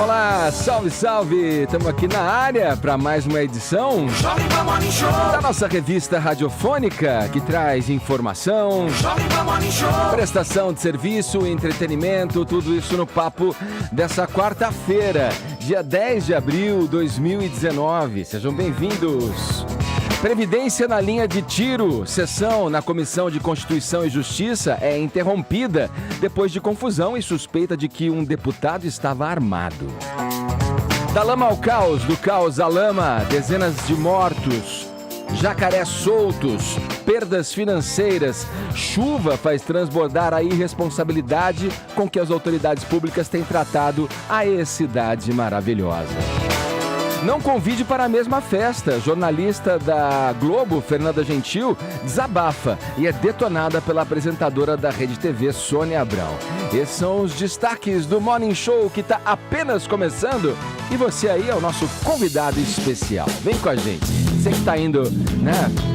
Olá, salve, salve! Estamos aqui na área para mais uma edição da nossa revista radiofônica que traz informação, prestação de serviço, entretenimento, tudo isso no papo dessa quarta-feira, dia 10 de abril de 2019. Sejam bem-vindos! Previdência na linha de tiro. Sessão na Comissão de Constituição e Justiça é interrompida depois de confusão e suspeita de que um deputado estava armado. Da lama ao caos, do caos à lama, dezenas de mortos, jacarés soltos, perdas financeiras, chuva faz transbordar a irresponsabilidade com que as autoridades públicas têm tratado a cidade maravilhosa. Não convide para a mesma festa. Jornalista da Globo, Fernanda Gentil, desabafa e é detonada pela apresentadora da Rede TV, Sônia Abrão. Esses são os destaques do Morning Show que está apenas começando. E você aí é o nosso convidado especial. Vem com a gente. Você que está indo,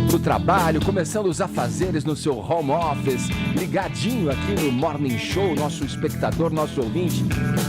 pro trabalho, começando os afazeres no seu home office, ligadinho aqui no Morning Show, nosso espectador, nosso ouvinte.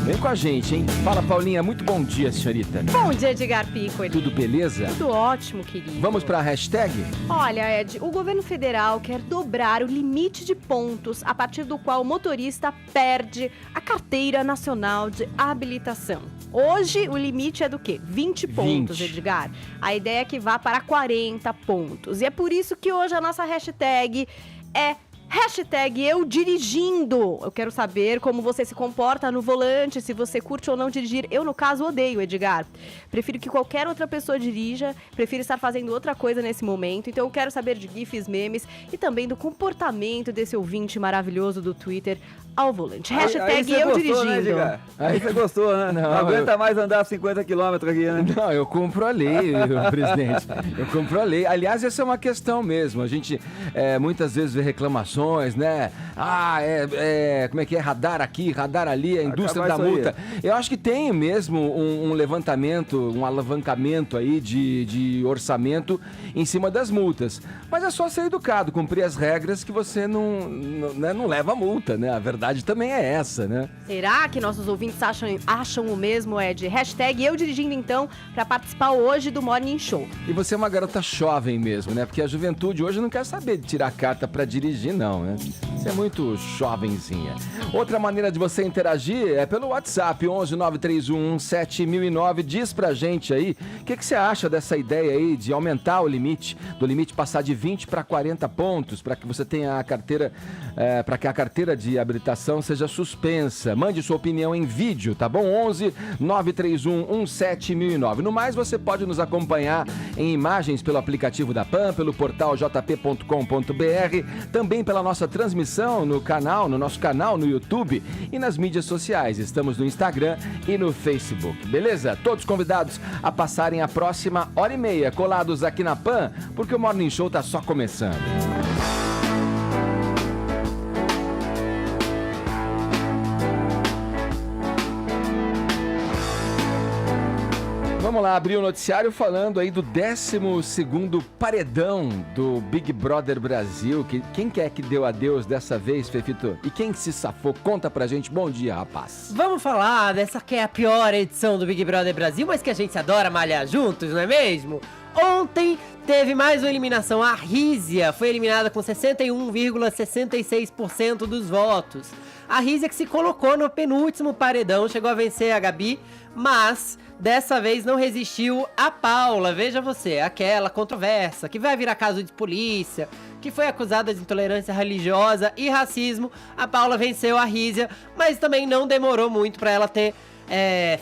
Vem com a gente, hein? Fala, Paulinha. Muito bom dia, senhorita. Bom dia, Edgar Piccoli. Tudo beleza? Tudo ótimo, querido. Vamos para a hashtag? Olha, Ed, o governo federal quer dobrar o limite de pontos a partir do qual o motorista perde a carteira nacional de habilitação. Hoje, o limite é do quê? 20 pontos, Edgar. A ideia é que vá para 40 pontos. E é por isso que hoje a nossa hashtag é hashtag eu dirigindo. Eu quero saber como você se comporta no volante, se você curte ou não dirigir. Eu, no caso, odeio, Edgar. Prefiro que qualquer outra pessoa dirija, prefiro estar fazendo outra coisa nesse momento. Então eu quero saber de gifs, memes e também do comportamento desse ouvinte maravilhoso do Twitter ao volante. Hashtag eu gostou, dirigindo. Né, Edgar? Aí você gostou, né? Não aguenta mais andar 50 km aqui, né? Não, eu compro a lei, presidente. Eu compro a lei. Aliás, essa é uma questão mesmo. A gente muitas vezes vê reclamações, né? Como é que é? Radar aqui, radar ali, a indústria da multa. Eu acho que tem mesmo um levantamento, um alavancamento aí de orçamento em cima das multas. Mas é só ser educado, cumprir as regras que você não leva multa, né? A verdade também é essa, né? Será que nossos ouvintes acham o mesmo, Ed? Hashtag eu dirigindo, então, para participar hoje do Morning Show. E você é uma garota jovem mesmo, né? Porque a juventude hoje não quer saber de tirar carta para dirigir, não, né? Você é muito jovenzinha. Outra maneira de você interagir é pelo WhatsApp, 11 931 7009. Diz pra gente aí, o que você acha dessa ideia aí de aumentar o limite, do limite passar de 20 para 40 pontos, para que você tenha a carteira, para que a carteira de habilitação seja suspensa. Mande sua opinião em vídeo, tá bom? 11 931 7009. No mais, você pode nos acompanhar em imagens pelo aplicativo da PAN, pelo portal jp.com.br, também pela nossa transmissão no nosso canal no YouTube e nas mídias sociais. Estamos no Instagram e no Facebook, beleza? Todos convidados a passarem a próxima hora e meia colados aqui na PAN, porque o Morning Show tá só começando. Vamos lá, abrir o noticiário falando aí do 12º paredão do Big Brother Brasil. Quem que é que deu adeus dessa vez, Fefito? E quem se safou? Conta pra gente. Bom dia, rapaz. Vamos falar dessa que é a pior edição do Big Brother Brasil, mas que a gente adora malhar juntos, não é mesmo? Ontem teve mais uma eliminação. A Rízia foi eliminada com 61,66% dos votos. A Rízia que se colocou no penúltimo paredão, chegou a vencer a Gabi, mas dessa vez não resistiu a Paula. Veja você, aquela controversa, que vai virar caso de polícia, que foi acusada de intolerância religiosa e racismo. A Paula venceu a Rízia, mas também não demorou muito pra ela ter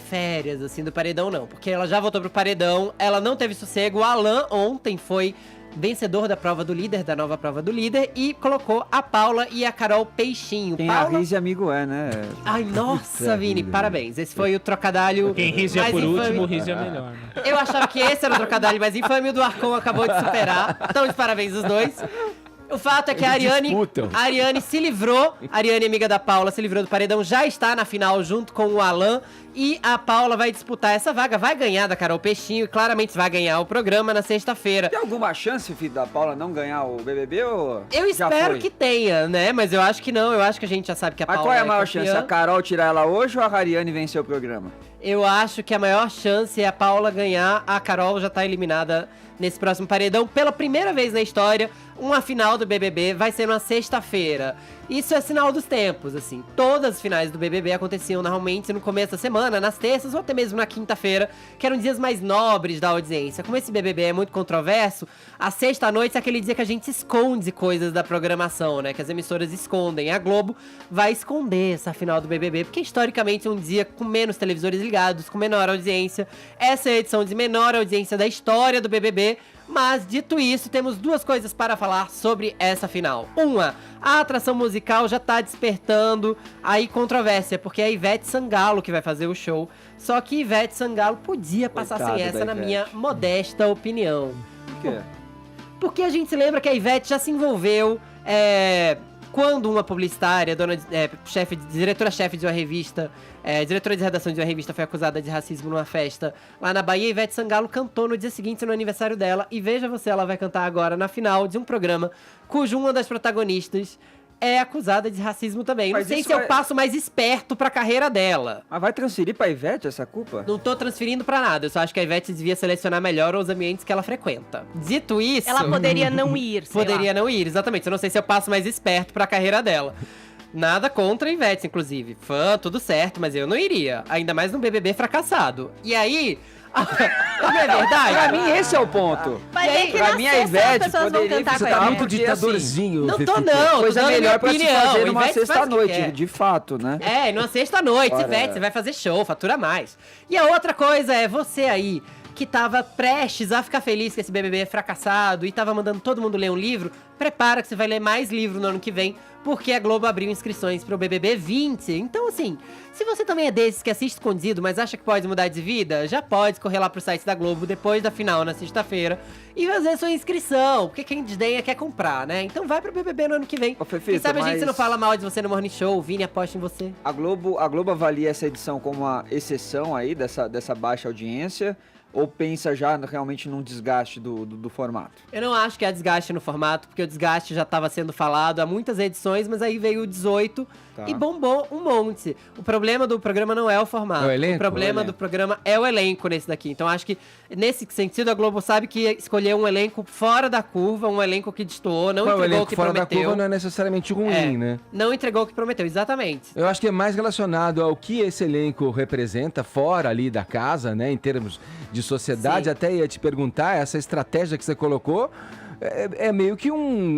férias, assim, do paredão, não. Porque ela já voltou pro paredão, ela não teve sossego. O Alan ontem foi vencedor da prova do líder, da nova prova do líder, e colocou a Paula e a Carol Peixinho. Quem Paula... a Rízia amigo né? Ai, nossa, Vini, parabéns. Esse foi o trocadilho. Quem Rízia por último, Rízia é melhor, né? Eu achava que esse era o trocadilho mais infame, o do Arcon acabou de superar. Então, de parabéns os dois. O fato é que a Eles Ariane disputam. se livrou, a Ariane, amiga da Paula, se livrou do paredão, já está na final junto com o Alan. E a Paula vai disputar essa vaga, vai ganhar da Carol Peixinho e claramente vai ganhar o programa na sexta-feira. Tem alguma chance, filho da Paula, não ganhar o BBB ou Eu já espero foi? que tenha, né? Mas eu acho que não, eu acho que a gente já sabe que a Mas Paula qual é a maior campeã. chance? A Carol tirar ela hoje ou a Ariane vencer o programa? Eu acho que a maior chance é a Paula ganhar, a Carol já tá eliminada nesse próximo paredão. Pela primeira vez na história, uma final do BBB vai ser na sexta-feira. Isso é sinal dos tempos, assim. Todas as finais do BBB aconteciam normalmente no começo da semana, nas terças ou até mesmo na quinta-feira, que eram dias mais nobres da audiência. Como esse BBB é muito controverso, a sexta-noite é aquele dia que a gente esconde coisas da programação, né? Que as emissoras escondem. A Globo vai esconder essa final do BBB, porque historicamente é um dia com menos televisores ligados, com menor audiência. Essa é a edição de menor audiência da história do BBB. Mas, dito isso, temos duas coisas para falar sobre essa final. Uma, a atração musical já tá despertando aí controvérsia, porque é a Ivete Sangalo que vai fazer o show. Só que Ivete Sangalo podia passar Coitada sem essa, da na Ivete. minha modesta opinião. Por quê? Porque a gente se lembra que a Ivete já se envolveu quando uma publicitária, diretora-chefe de uma revista, diretora de redação de uma revista foi acusada de racismo numa festa lá na Bahia. Ivete Sangalo cantou no dia seguinte, no aniversário dela. E veja você, ela vai cantar agora na final de um programa cujo uma das protagonistas é acusada de racismo também. Mas Não sei isso se é o vai- passo mais esperto pra carreira dela. Mas vai transferir pra Ivete essa culpa? Não tô transferindo pra nada, eu só acho que a Ivete devia selecionar melhor os ambientes que ela frequenta. Dito isso... Ela poderia não ir, sei Poderia lá. não ir, exatamente. Eu não sei se é o passo mais esperto pra carreira dela. Nada contra a Ivete, inclusive. Fã, tudo certo, mas eu não iria. Ainda mais num BBB fracassado. E aí... não é verdade? Pra mim, esse é o ponto. Vai E aí, ver que pra na mim, a sexta Ivete as pessoas vão poderia- cantar você com tá a muito Ivete. de- ditadorzinho. Não tô Fefito. não, Coisa tô dando melhor pra se minha opinião. fazer numa Ivete faz o que sexta-noite, quer. de fato, né? Numa sexta-noite, Ora. Ivete, você vai fazer show, fatura mais. E a outra coisa é você aí, que tava prestes a ficar feliz que esse BBB é fracassado e tava mandando todo mundo ler um livro, prepara que você vai ler mais livro no ano que vem, porque a Globo abriu inscrições pro BBB 20. Então, assim, se você também é desses que assiste escondido, mas acha que pode mudar de vida, já pode correr lá pro site da Globo depois da final na sexta-feira e fazer sua inscrição, porque quem desdenha quer comprar, né? Então vai pro BBB no ano que vem. Ô, Fefito, Quem sabe a gente mas- não fala mal de você no Morning Show, o Vini aposta em você. A Globo avalia essa edição como uma exceção aí dessa baixa audiência ou pensa já realmente num desgaste do formato? Eu não acho que há desgaste no formato, porque o desgaste já estava sendo falado há muitas edições, mas aí veio o 18 Tá. e bombou um monte. O problema do programa não é o formato. É o elenco? O problema O elenco. do programa é o elenco nesse daqui. Então acho que, nesse sentido, a Globo sabe que escolheu um elenco fora da curva, um elenco que destoou, não Mas o entregou o elenco que fora da prometeu. curva não é necessariamente ruim, né? Não entregou o que prometeu, exatamente. Eu acho que é mais relacionado ao que esse elenco representa fora ali da casa, né? Em termos de sociedade. Sim. Até ia te perguntar, essa estratégia que você colocou é meio que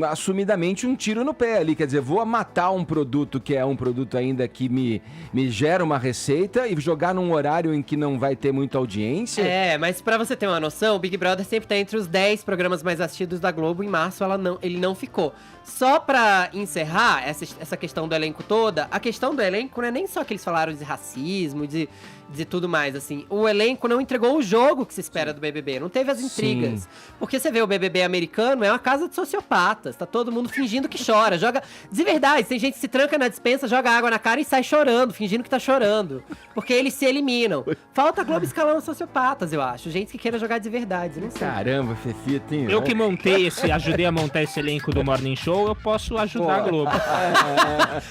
assumidamente um tiro no pé ali. Quer dizer, vou matar um produto que é um produto ainda que me gera uma receita e jogar num horário em que não vai ter muita audiência. Mas pra você ter uma noção, o Big Brother sempre tá entre os 10 programas mais assistidos da Globo. Em março ele não ficou. Só pra encerrar essa questão do elenco toda, a questão do elenco não é nem só que eles falaram de racismo, de tudo mais, assim. O elenco não entregou o jogo que se espera do BBB, não teve as intrigas. Sim. Porque você vê o BBB americano, é uma casa de sociopatas, tá todo mundo fingindo que chora, joga... De verdade, tem gente que se tranca na despensa, joga água na cara e sai chorando, fingindo que tá chorando. Porque eles se eliminam. Falta a Globo escalando sociopatas, eu acho. Gente que queira jogar de verdade, não sei. Caramba, Fefito, hein? Eu que ajudei a montar esse elenco do Morning Show, eu posso ajudar a Globo.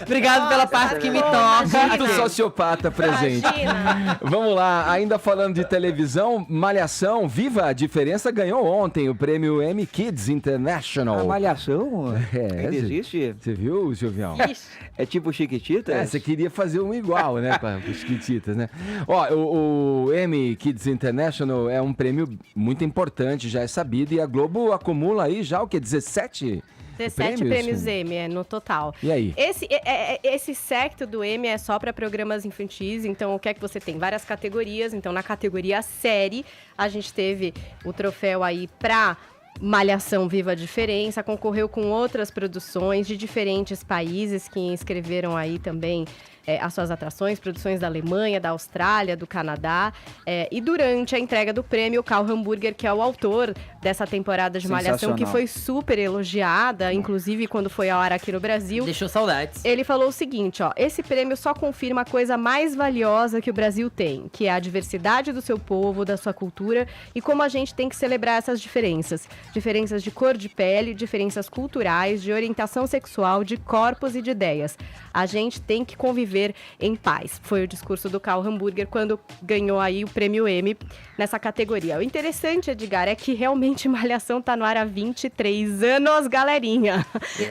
Obrigado pela parte que me toca. Muito sociopata presente. Imagina. Vamos lá, ainda falando de televisão, Malhação, Viva a Diferença ganhou ontem o prêmio Emmy Kids International. A malhação? É, Ainda existe? Você viu, Silvião? Ixi. É tipo Chiquititas? Você queria fazer um igual, né, para os Chiquititas, né? Ó, o Emmy Kids International é um prêmio muito importante, já é sabido, e a Globo acumula aí já o quê? 17 17 prêmios Emmy, no total. E aí? Esse secto do Emmy é só para programas infantis, então o que é que você tem? Várias categorias, então na categoria série, a gente teve o troféu aí pra Malhação Viva a Diferença, concorreu com outras produções de diferentes países que inscreveram aí também as suas atrações, produções da Alemanha, da Austrália, do Canadá. E durante a entrega do prêmio, o Karl Hamburger, que é o autor dessa temporada de Malhação, que foi super elogiada, inclusive quando foi ao ar aqui no Brasil. Deixou saudades. Ele falou o seguinte, ó: esse prêmio só confirma a coisa mais valiosa que o Brasil tem, que é a diversidade do seu povo, da sua cultura, e como a gente tem que celebrar essas diferenças. Diferenças de cor de pele, diferenças culturais, de orientação sexual, de corpos e de ideias. A gente tem que conviver em paz. Foi o discurso do Karl Hamburger quando ganhou aí o prêmio Emmy nessa categoria. O interessante, Edgar, é que realmente Malhação tá no ar há 23 anos, galerinha.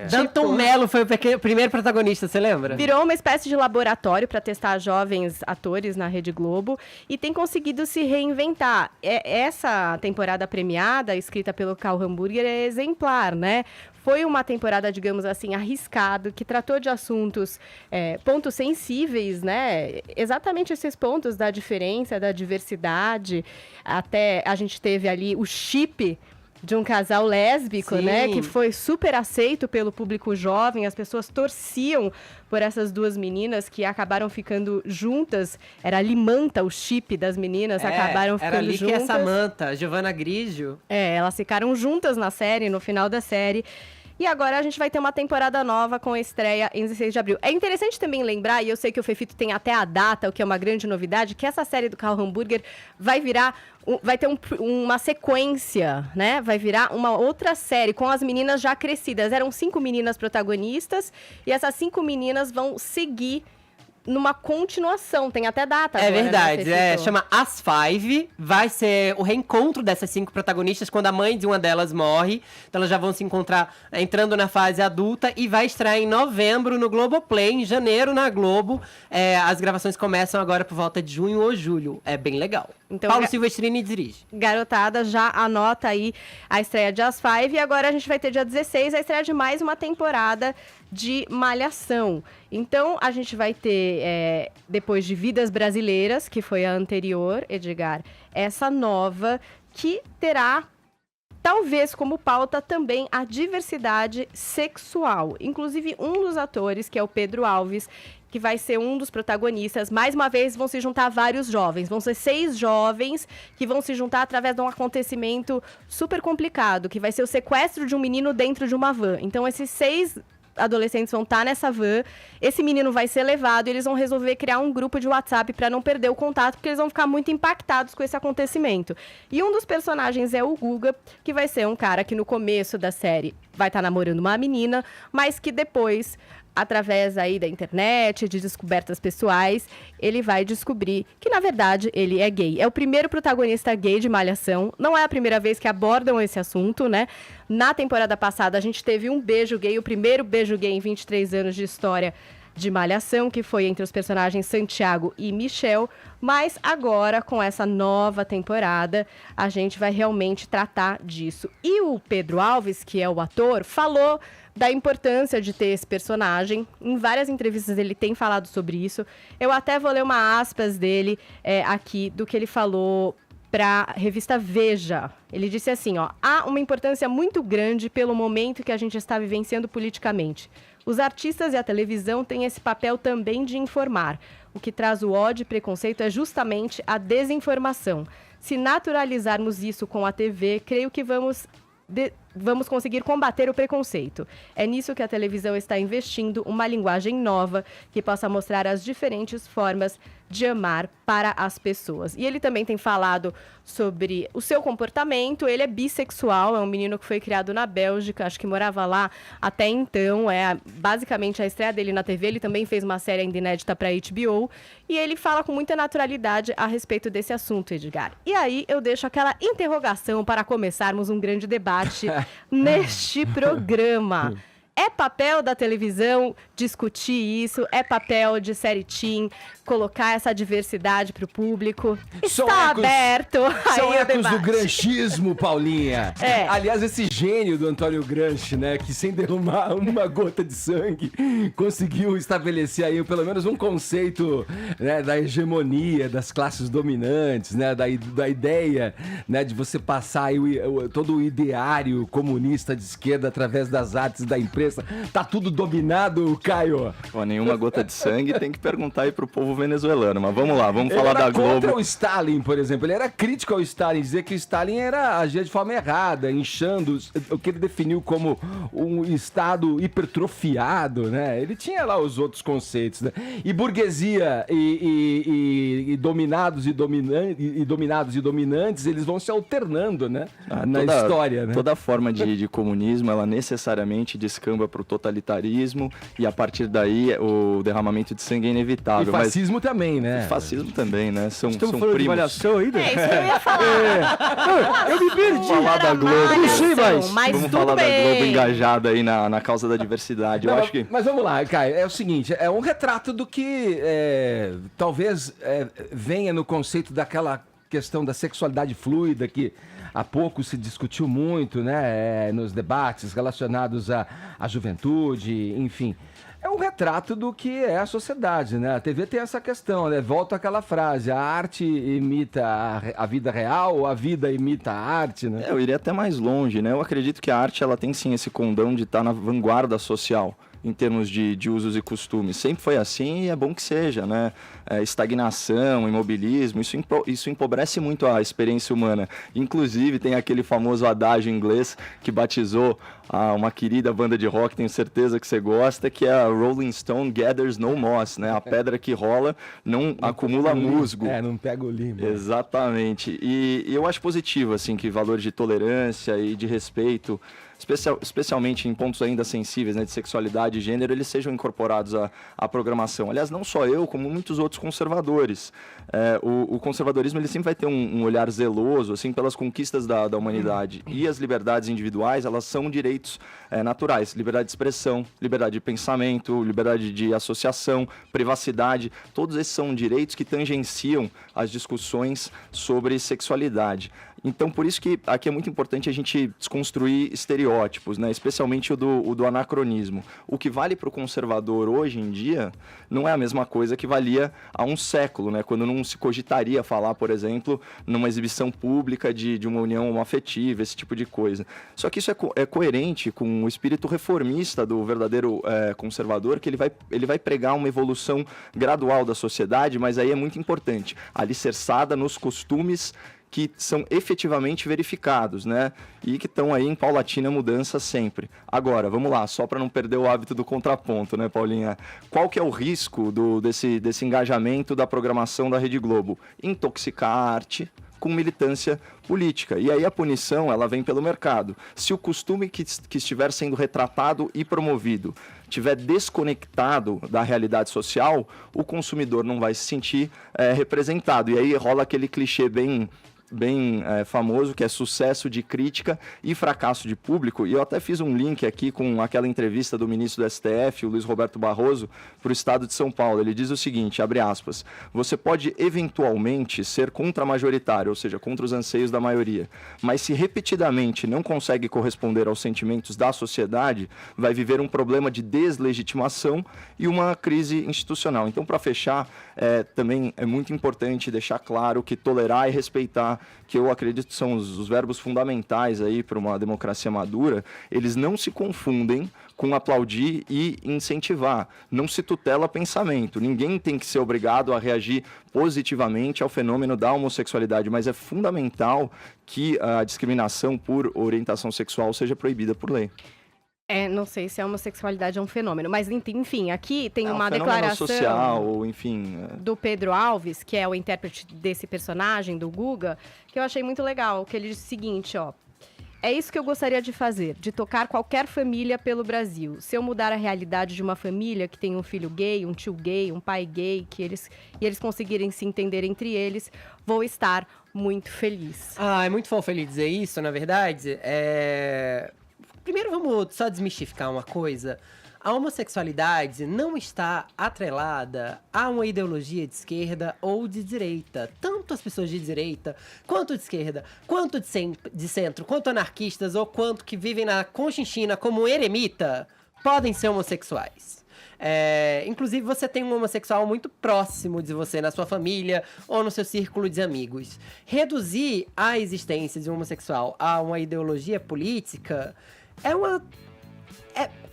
Danton Mello foi o primeiro protagonista, você lembra? Virou uma espécie de laboratório para testar jovens atores na Rede Globo e tem conseguido se reinventar. Essa temporada premiada, escrita pelo Karl Hamburger, é exemplar, né? Foi uma temporada, digamos assim, arriscada, que tratou de assuntos, pontos sensíveis, né? Exatamente esses pontos da diferença, da diversidade. Até a gente teve ali o chip de um casal lésbico, né? Que foi super aceito pelo público jovem. As pessoas torciam por essas duas meninas que acabaram ficando juntas. Era a Limanta, o chip das meninas, acabaram ficando juntas. Era ali juntas. que é Samantha, Giovanna Grigio. Elas ficaram juntas na série, no final da série. E agora a gente vai ter uma temporada nova com a estreia em 16 de abril. É interessante também lembrar, e eu sei que o Fefito tem até a data, o que é uma grande novidade, que essa série do Karl Hamburger vai ter uma sequência, né? Vai virar uma outra série com as meninas já crescidas. Eram 5 meninas protagonistas e essas 5 meninas vão seguir numa continuação, tem até data agora, verdade, né, chama As Five, vai ser o reencontro dessas 5 protagonistas quando a mãe de uma delas morre, então elas já vão se encontrar entrando na fase adulta e vai estrear em novembro no Globoplay, em janeiro na Globo, as gravações começam agora por volta de junho ou julho, é bem legal. Então, Paulo Silvestrini dirige. Garotada, já anota aí a estreia de As Five. E agora a gente vai ter dia 16 a estreia de mais uma temporada de Malhação. Então a gente vai ter, depois de Vidas Brasileiras, que foi a anterior, Edgar, essa nova que terá, talvez como pauta, também a diversidade sexual. Inclusive um dos atores, que é o Pedro Alves, que vai ser um dos protagonistas. Mais uma vez, vão se juntar vários jovens. Vão ser 6 jovens que vão se juntar através de um acontecimento super complicado, que vai ser o sequestro de um menino dentro de uma van. Então, esses 6 adolescentes vão estar nessa van, esse menino vai ser levado e eles vão resolver criar um grupo de WhatsApp para não perder o contato, porque eles vão ficar muito impactados com esse acontecimento. E um dos personagens é o Guga, que vai ser um cara que no começo da série vai estar namorando uma menina, mas que depois, através aí da internet, de descobertas pessoais, ele vai descobrir que, na verdade, ele é gay. É o primeiro protagonista gay de Malhação. Não é a primeira vez que abordam esse assunto, né? Na temporada passada, a gente teve um beijo gay, o primeiro beijo gay em 23 anos de história de Malhação, que foi entre os personagens Santiago e Michel. Mas agora, com essa nova temporada, a gente vai realmente tratar disso. E o Pedro Alves, que é o ator, falou da importância de ter esse personagem. Em várias entrevistas ele tem falado sobre isso. Eu até vou ler uma aspas dele aqui, do que ele falou para a revista Veja. Ele disse assim, ó: há uma importância muito grande pelo momento que a gente está vivenciando politicamente. Os artistas e a televisão têm esse papel também de informar. O que traz o ódio e preconceito é justamente a desinformação. Se naturalizarmos isso com a TV, creio que vamos conseguir combater o preconceito. É nisso que a televisão está investindo, uma linguagem nova que possa mostrar as diferentes formas de amar para as pessoas. E ele também tem falado sobre o seu comportamento. Ele é bissexual, é um menino que foi criado na Bélgica, acho que morava lá até então. É basicamente a estreia dele na TV. Ele também fez uma série ainda inédita para HBO. E ele fala com muita naturalidade a respeito desse assunto, Edgar. E aí eu deixo aquela interrogação para começarmos um grande debate neste programa. É papel da televisão discutir isso? É papel de série teen colocar essa diversidade para o público. São Está ecos- aberto São aí o ecos do debate. granchismo, Paulinha. É. Aliás, esse gênio do Antônio Gramsci, né, que sem derramar uma gota de sangue, conseguiu estabelecer aí pelo menos um conceito, né, da hegemonia das classes dominantes, né, da ideia, né, de você passar aí todo o ideário comunista de esquerda através das artes da imprensa. Tá tudo dominado, Caio. Pô, nenhuma gota de sangue, tem que perguntar aí pro povo venezuelano. Mas vamos lá, vamos falar Ele da era contra Globo. o Stalin, por exemplo. Ele era crítico ao Stalin, dizer que o Stalin agia de forma errada, inchando o que ele definiu como um Estado hipertrofiado, né? Ele tinha lá os outros conceitos, né? E burguesia e dominados e dominantes, eles vão se alternando, né? Na história, né? Toda forma de comunismo, ela necessariamente descamba pro totalitarismo e a partir daí o derramamento de sangue é E inevitável. fascismo também, né? Mas fascismo também, né? São Estamos falando de primos. malhação ainda? É isso que eu ia falar. Eu me perdi. Vamos falar da Globo. Não sei mais. Mas Vamos tudo falar da Globo bem. engajada aí na causa da diversidade. Eu Não, acho que... Mas vamos lá, Caio. É o seguinte, é um retrato do que talvez venha no conceito daquela questão da sexualidade fluida que há pouco se discutiu muito, né, nos debates relacionados à juventude, enfim. É um retrato do que é a sociedade, né? A TV tem essa questão, né? Volta àquela frase, a arte imita a vida real ou a vida imita a arte, né? Eu iria até mais longe, né? Eu acredito que a arte ela tem sim esse condão de estar na vanguarda social em termos de usos e costumes. Sempre foi assim e é bom que seja, né? Estagnação, imobilismo, isso empobrece muito a experiência humana. Inclusive, tem aquele famoso adágio inglês que batizou uma querida banda de rock, tenho certeza que você gosta, que é a Rolling Stone Gathers No Moss, né? A pedra que rola não acumula musgo. Não pega o limbo. Exatamente. E eu acho positivo, assim, que valores de tolerância e de respeito, especialmente em pontos ainda sensíveis, né, de sexualidade e gênero, eles sejam incorporados à programação. Aliás, não só eu, como muitos outros conservadores. O conservadorismo ele sempre vai ter um olhar zeloso assim, pelas conquistas da humanidade. E as liberdades individuais, elas são direitos naturais. Liberdade de expressão, liberdade de pensamento, liberdade de associação, privacidade. Todos esses são direitos que tangenciam as discussões sobre sexualidade. Então, por isso que aqui é muito importante a gente desconstruir estereótipos, né? Especialmente o do anacronismo. O que vale para o conservador hoje em dia não é a mesma coisa que valia há um século, né? Quando não se cogitaria falar, por exemplo, numa exibição pública de uma união homoafetiva, esse tipo de coisa. Só que isso é coerente com o espírito reformista do verdadeiro conservador, que ele vai pregar uma evolução gradual da sociedade, mas aí é muito importante, alicerçada nos costumes que são efetivamente verificados, né? E que estão aí em paulatina mudança sempre. Agora, vamos lá, só para não perder o hábito do contraponto, né, Paulinha? Qual que é o risco desse engajamento da programação da Rede Globo? Intoxicar a arte com militância política. E aí a punição, ela vem pelo mercado. Se o costume que estiver sendo retratado e promovido estiver desconectado da realidade social, o consumidor não vai se sentir representado. E aí rola aquele clichê bem famoso, que é sucesso de crítica e fracasso de público. E eu até fiz um link aqui com aquela entrevista do ministro do STF, o Luiz Roberto Barroso, para o estado de São Paulo. Ele diz o seguinte, abre aspas, você pode eventualmente ser contra-majoritário, ou seja, contra os anseios da maioria, mas se repetidamente não consegue corresponder aos sentimentos da sociedade, vai viver um problema de deslegitimação e uma crise institucional. Então, para fechar, também é muito importante deixar claro que tolerar e respeitar, que eu acredito que são os verbos fundamentais aí para uma democracia madura, eles não se confundem com aplaudir e incentivar. Não se tutela pensamento. Ninguém tem que ser obrigado a reagir positivamente ao fenômeno da homossexualidade, mas é fundamental que a discriminação por orientação sexual seja proibida por lei. Não sei se a homossexualidade é um fenômeno, mas enfim, aqui tem uma fenômeno declaração social, ou enfim... do Pedro Alves, que é o intérprete desse personagem, do Guga, que eu achei muito legal, que ele diz o seguinte, ó, é isso que eu gostaria de fazer, de tocar qualquer família pelo Brasil. Se eu mudar a realidade de uma família que tem um filho gay, um tio gay, um pai gay, e eles conseguirem se entender entre eles, vou estar muito feliz. É muito fofo ele dizer isso, na verdade. Primeiro vamos só desmistificar uma coisa. A homossexualidade não está atrelada a uma ideologia de esquerda ou de direita. Tanto as pessoas de direita, quanto de esquerda, quanto de centro, quanto anarquistas ou quanto que vivem na Conchinchina como eremita, podem ser homossexuais. Inclusive, você tem um homossexual muito próximo de você, na sua família ou no seu círculo de amigos. Reduzir a existência de um homossexual a uma ideologia política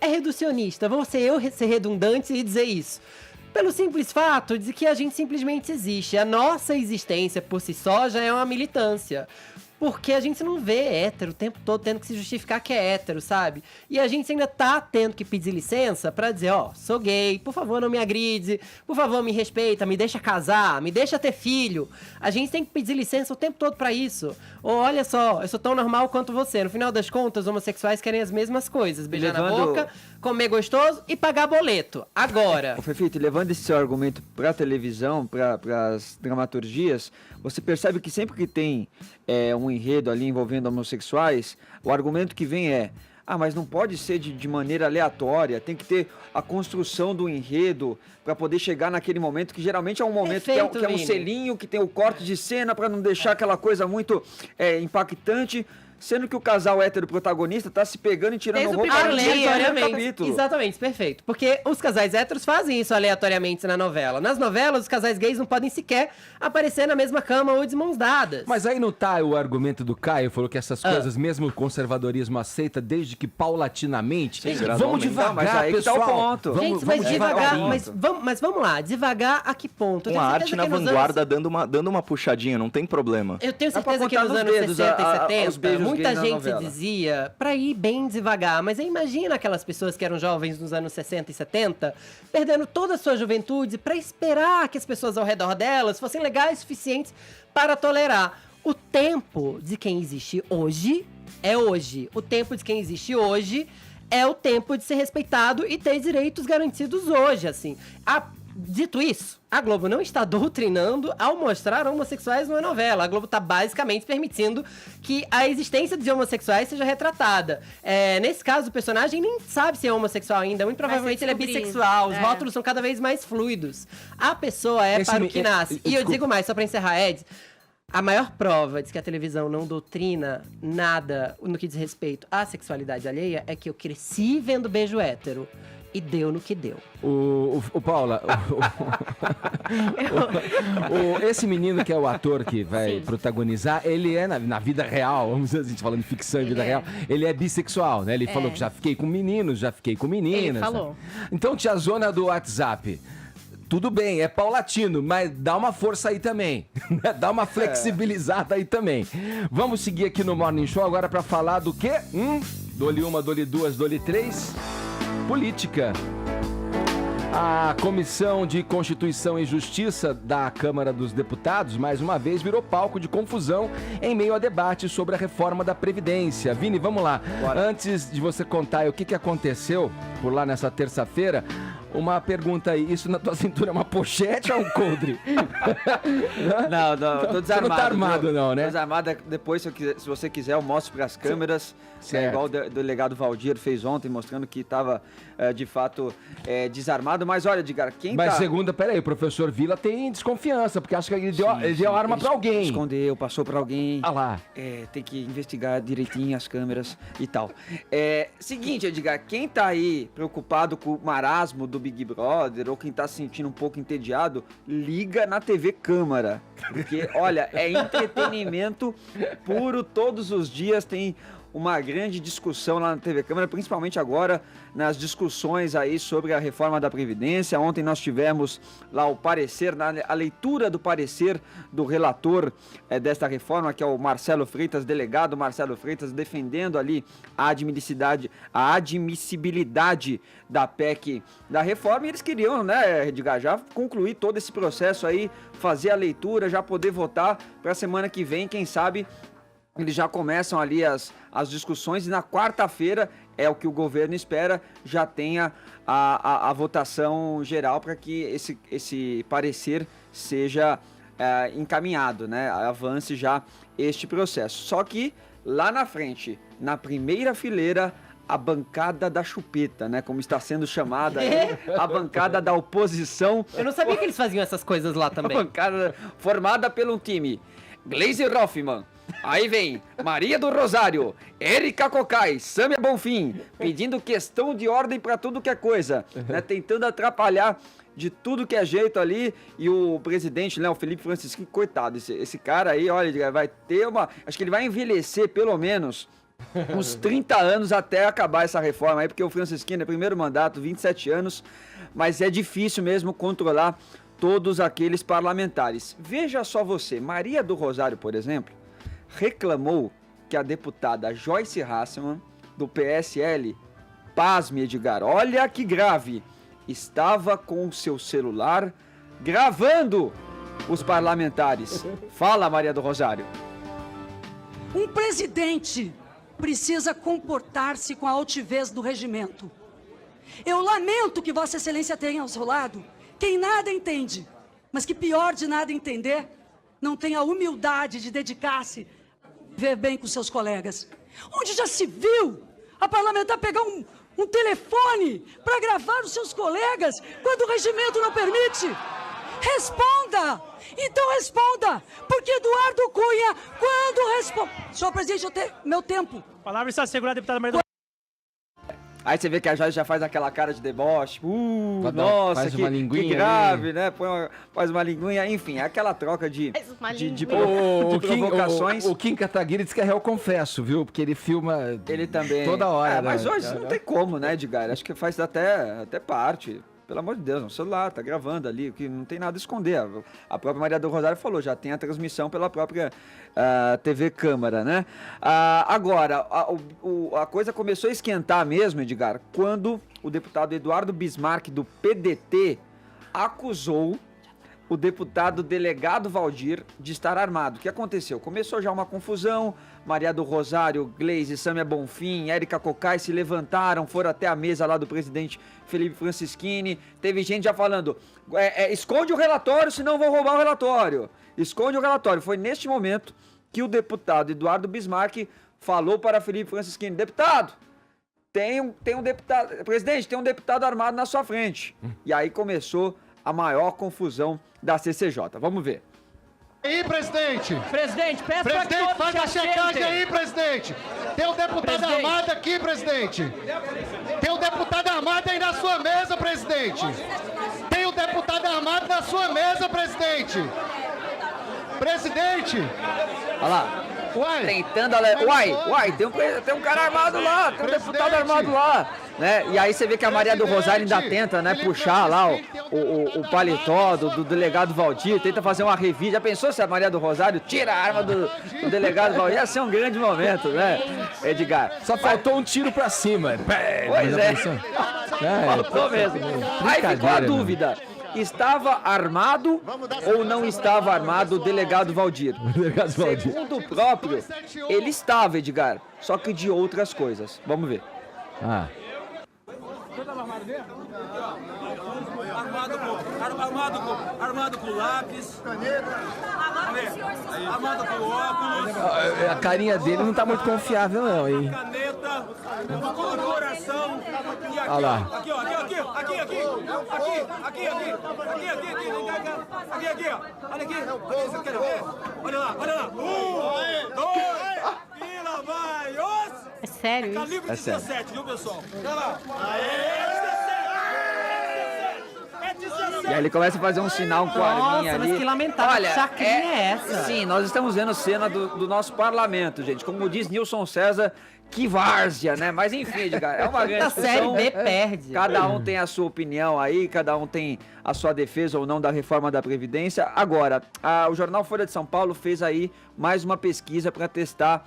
é reducionista. Vou ser redundante e dizer isso. Pelo simples fato de que a gente simplesmente existe. A nossa existência por si só já é uma militância. Porque a gente não vê hétero o tempo todo tendo que se justificar que é hétero, sabe? E a gente ainda tá tendo que pedir licença pra dizer, sou gay, por favor não me agride, por favor me respeita, me deixa casar, me deixa ter filho. A gente tem que pedir licença o tempo todo pra isso. Ou olha só, eu sou tão normal quanto você. No final das contas, homossexuais querem as mesmas coisas. Beijar na boca, comer gostoso e pagar boleto. Agora... Ô, Fefito, levando esse seu argumento pra televisão, pras dramaturgias, você percebe que sempre que tem um enredo ali envolvendo homossexuais, o argumento que vem mas não pode ser de maneira aleatória, tem que ter a construção do enredo para poder chegar naquele momento, que geralmente é um momento que é um selinho, que tem o corte de cena para não deixar aquela coisa muito impactante. Sendo que o casal hétero protagonista tá se pegando e tirando roupa aleatoriamente. Exatamente, perfeito. Porque os casais héteros fazem isso aleatoriamente na novela. Nas novelas, os casais gays não podem sequer aparecer na mesma cama ou de mãos dadas. Mas aí não tá o argumento do Caio, falou que essas coisas, mesmo o conservadorismo aceita, desde que paulatinamente. Sim, vamos devagar, mas aí pessoal. Que tá o ponto. Gente, mas devagar, mas vamos lá, devagar a que ponto? Uma arte na vanguarda dando uma puxadinha, não tem problema. Eu tenho certeza que nos anos 60 e 70, muita gente dizia pra ir bem devagar, mas aí imagina aquelas pessoas que eram jovens nos anos 60 e 70, perdendo toda a sua juventude pra esperar que as pessoas ao redor delas fossem legais o suficientes para tolerar. O tempo de quem existe hoje é hoje. O tempo de quem existe hoje é o tempo de ser respeitado e ter direitos garantidos hoje, assim. Dito isso, a Globo não está doutrinando ao mostrar homossexuais numa novela. A Globo está basicamente permitindo que a existência de homossexuais seja retratada. Nesse caso, o personagem nem sabe se é homossexual ainda. Muito provavelmente ele é bissexual. Os rótulos são cada vez mais fluidos. A pessoa para o que nasce. E eu digo mais, só para encerrar, Ed... A maior prova de que a televisão não doutrina nada no que diz respeito à sexualidade alheia é que eu cresci vendo beijo hétero. E deu no que deu. Paula, esse menino que é o ator que vai protagonizar, ele é na vida real, vamos dizer, a gente falando de ficção e vida real, ele é bissexual, né? Ele falou que já fiquei com meninos, já fiquei com meninas. Ele falou. Né? Então, tia Zona do WhatsApp, tudo bem, é paulatino, mas dá uma força aí também. Dá uma flexibilizada aí também. Vamos seguir aqui no Morning Show agora para falar do quê? Dole uma, dole duas, dole três. Política. A Comissão de Constituição e Justiça da Câmara dos Deputados, mais uma vez, virou palco de confusão em meio a debate sobre a reforma da Previdência. Vini, vamos lá. Bora. Antes de você contar o que aconteceu por lá nessa terça-feira, uma pergunta aí, isso na tua cintura é uma pochete ou um coldre? Não, tô desarmado. Você não tá armado não, né? Tô desarmado, depois se você quiser eu mostro pras câmeras. Igual o delegado Valdir fez ontem, mostrando que tava de fato desarmado. Mas olha, Edgar, peraí, o professor Vila tem desconfiança, porque acha que ele deu arma pra alguém. Escondeu, passou pra alguém. Ah lá. Tem que investigar direitinho as câmeras e tal. Seguinte, Edgar, quem tá aí preocupado com o marasmo do Big Brother, ou quem tá se sentindo um pouco entediado, liga na TV Câmara. Porque, olha, é entretenimento puro, todos os dias tem uma grande discussão lá na TV Câmara, principalmente agora nas discussões aí sobre a reforma da Previdência. Ontem nós tivemos lá o parecer, a leitura do parecer do relator desta reforma, que é o Marcelo Freitas, delegado Marcelo Freitas, defendendo ali a admissibilidade da PEC da reforma. E eles queriam, né, Edgar, já concluir todo esse processo aí, fazer a leitura, já poder votar para a semana que vem, quem sabe eles já começam ali as discussões, e na quarta-feira é o que o governo espera, já tenha a votação geral para que esse parecer seja encaminhado, né? Avance já este processo. Só que lá na frente, na primeira fileira, a bancada da chupeta, né? Como está sendo chamada aí, a bancada da oposição. Eu não sabia que eles faziam essas coisas lá também. A bancada formada pelo time Gleisi Hoffmann. Aí vem Maria do Rosário, Érica Cocai, Sâmia Bonfim, pedindo questão de ordem para tudo que é coisa, né? Tentando atrapalhar de tudo que é jeito ali. E o presidente, né, o Felipe Francisquini, coitado, esse cara aí, olha, vai ter uma... Acho que ele vai envelhecer pelo menos uns 30 anos até acabar essa reforma aí, porque o Francisquini é primeiro mandato, 27 anos, mas é difícil mesmo controlar todos aqueles parlamentares. Veja só você, Maria do Rosário, por exemplo, reclamou que a deputada Joyce Hasselmann, do PSL, pasme, Edgar, olha que grave, estava com o seu celular gravando os parlamentares. Fala, Maria do Rosário. Um presidente precisa comportar-se com a altivez do regimento. Eu lamento que Vossa Excelência tenha ao seu lado quem nada entende, mas que pior de nada entender, não tem a humildade de dedicar-se a ver bem com seus colegas. Onde já se viu a parlamentar pegar um telefone para gravar os seus colegas quando o regimento não permite? Responda! Então responda! Porque Eduardo Cunha, quando responde... Senhor presidente, eu tenho meu tempo. A palavra está segurada, deputada Maria do... Aí você vê que a Joyce já faz aquela cara de deboche. Nossa, faz que, uma linguinha que grave, né? Faz uma linguinha, enfim, é aquela troca de provocações. O Kim Kataguiri diz que é réu confesso, viu? Porque ele filma Ele também. toda hora. Mas né? hoje não tem como, né, Edgar? Acho que faz até parte. Pelo amor de Deus, no celular, tá gravando ali, que não tem nada a esconder. A própria Maria do Rosário falou, já tem a transmissão pela própria TV Câmara, né? Agora, a coisa começou a esquentar mesmo, Edgar, quando o deputado Eduardo Bismarck, do PDT, acusou o deputado delegado Valdir de estar armado. O que aconteceu? Começou já uma confusão, Maria do Rosário, Gleisi, Sâmia Bonfim, Érica Cocai se levantaram, foram até a mesa lá do presidente Felipe Francisquini, teve gente já falando, esconde o relatório, senão vão roubar o relatório. Esconde o relatório. Foi neste momento que o deputado Eduardo Bismarck falou para Felipe Francisquini, deputado, tem um deputado, presidente, tem um deputado armado na sua frente. E aí começou a maior confusão da CCJ. Vamos ver. Aí, presidente! Presidente, peço Presidente, faz a checagem aí, presidente! Tem um deputado armado aqui, presidente! Tem um deputado armado aí na sua mesa, presidente! Tem um deputado armado na sua mesa, presidente! Presidente! Olha lá. Uai! Tentando... tem um cara armado lá, tem um deputado armado lá. Né? E aí você vê que a Maria do Rosário ainda tenta, né, puxar lá o paletó do delegado Valdir, tenta fazer uma revista. Já pensou se a Maria do Rosário tira a arma do delegado Valdir? Ia ser um grande momento, né, Edgar? Só faltou um tiro pra cima. Pois é. Faltou mesmo. Aí ficou a dúvida. Estava armado ou não estava armado o delegado Valdir? Segundo o próprio, ele estava, Edgar, só que de outras coisas. Vamos ver. Armado com lápis, caneta, armado com óculos. A carinha dele não tá muito confiável não, hein? Caneta, coração. Olha lá. Aqui, ó. Olha aqui, ó. Olha aqui. Você quer ver? Olha lá. 1, 2, e lá vai. É sério isso? Calibre 17, viu, pessoal? Olha lá. E aí ele começa a fazer um sinal com a arminha ali. Mas que lamentável chacrinha é essa? Sim, nós estamos vendo cena do nosso parlamento, gente. Como diz Nilson César, que várzea, né? Mas enfim, Edgar, é uma grande A Série B perde. Cada um tem a sua opinião aí, cada um tem a sua defesa ou não da reforma da Previdência. Agora, o jornal Folha de São Paulo fez aí mais uma pesquisa para testar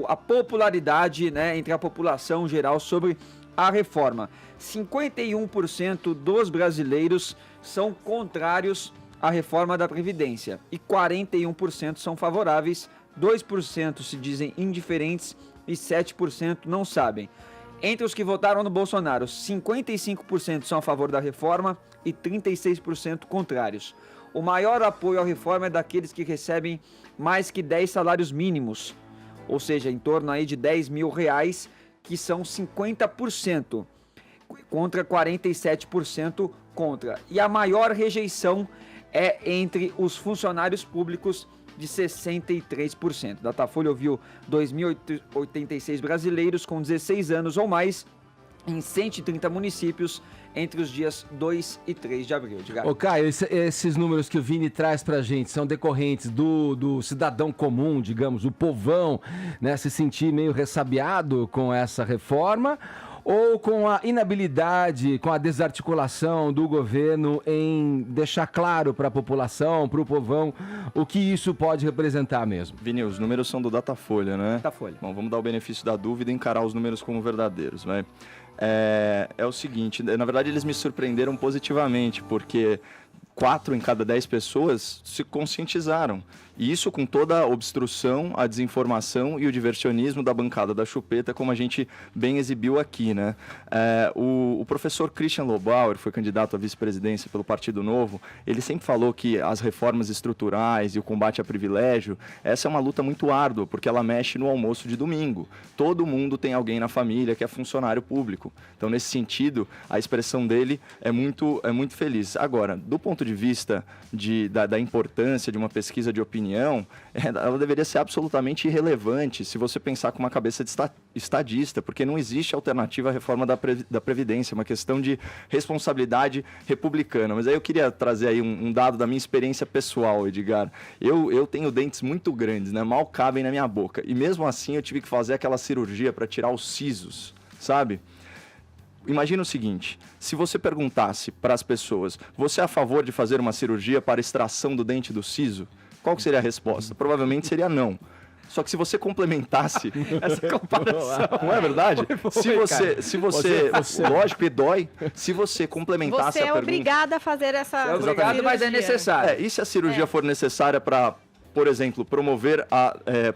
a popularidade, né, entre a população geral sobre a reforma. 51% dos brasileiros são contrários à reforma da Previdência e 41% são favoráveis, 2% se dizem indiferentes e 7% não sabem. Entre os que votaram no Bolsonaro, 55% são a favor da reforma e 36% contrários. O maior apoio à reforma é daqueles que recebem mais que 10 salários mínimos, ou seja, em torno aí de R$10 mil, que são 50%, contra 47% contra. E a maior rejeição é entre os funcionários públicos, de 63%. Datafolha ouviu 2.086 brasileiros com 16 anos ou mais em 130 municípios entre os dias 2 e 3 de abril. Ô Caio, esses números que o Vini traz pra gente são decorrentes do cidadão comum, digamos, o povão, né, se sentir meio ressabiado com essa reforma, ou com a inabilidade, com a desarticulação do governo em deixar claro para a população, para o povão, o que isso pode representar mesmo? Vini, os números são do Datafolha, né? Datafolha. Bom, vamos dar o benefício da dúvida e encarar os números como verdadeiros, vai. É o seguinte, na verdade eles me surpreenderam positivamente, porque 4 em cada 10 pessoas se conscientizaram. E isso com toda a obstrução, a desinformação e o diversionismo da bancada da chupeta, como a gente bem exibiu aqui, né? O professor Christian Lobauer, foi candidato à vice-presidência pelo Partido Novo, ele sempre falou que as reformas estruturais e o combate a privilégio, essa é uma luta muito árdua, porque ela mexe no almoço de domingo. Todo mundo tem alguém na família que é funcionário público. Então, nesse sentido, a expressão dele é muito feliz. Agora, do ponto de vista da importância de uma pesquisa de opinião, ela deveria ser absolutamente irrelevante se você pensar com uma cabeça de estadista, porque não existe alternativa à reforma da Previdência, é uma questão de responsabilidade republicana. Mas aí eu queria trazer aí um dado da minha experiência pessoal, Edgar. Eu tenho dentes muito grandes, né? Mal cabem na minha boca. E mesmo assim eu tive que fazer aquela cirurgia para tirar os sisos, sabe? Imagina o seguinte, se você perguntasse para as pessoas, você é a favor de fazer uma cirurgia para extração do dente do siso? Qual que seria a resposta? Provavelmente seria não. Só que se você complementasse essa comparação, não é verdade? Se você lógico que dói, se você complementasse a pergunta... Você é obrigada a fazer essa É obrigado, cirurgia. mas é necessário. E se a cirurgia for necessária para, por exemplo, promover,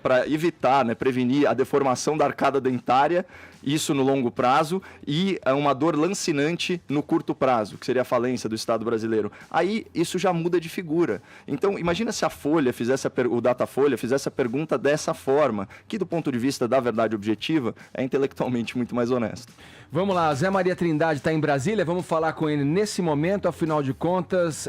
para evitar, né, prevenir a deformação da arcada dentária, isso no longo prazo, e uma dor lancinante no curto prazo, que seria a falência do Estado brasileiro. Aí isso já muda de figura. Então, imagina se a Folha fizesse o Datafolha fizesse a pergunta dessa forma, que do ponto de vista da verdade objetiva, é intelectualmente muito mais honesto. Vamos lá, Zé Maria Trindade está em Brasília, vamos falar com ele nesse momento, afinal de contas,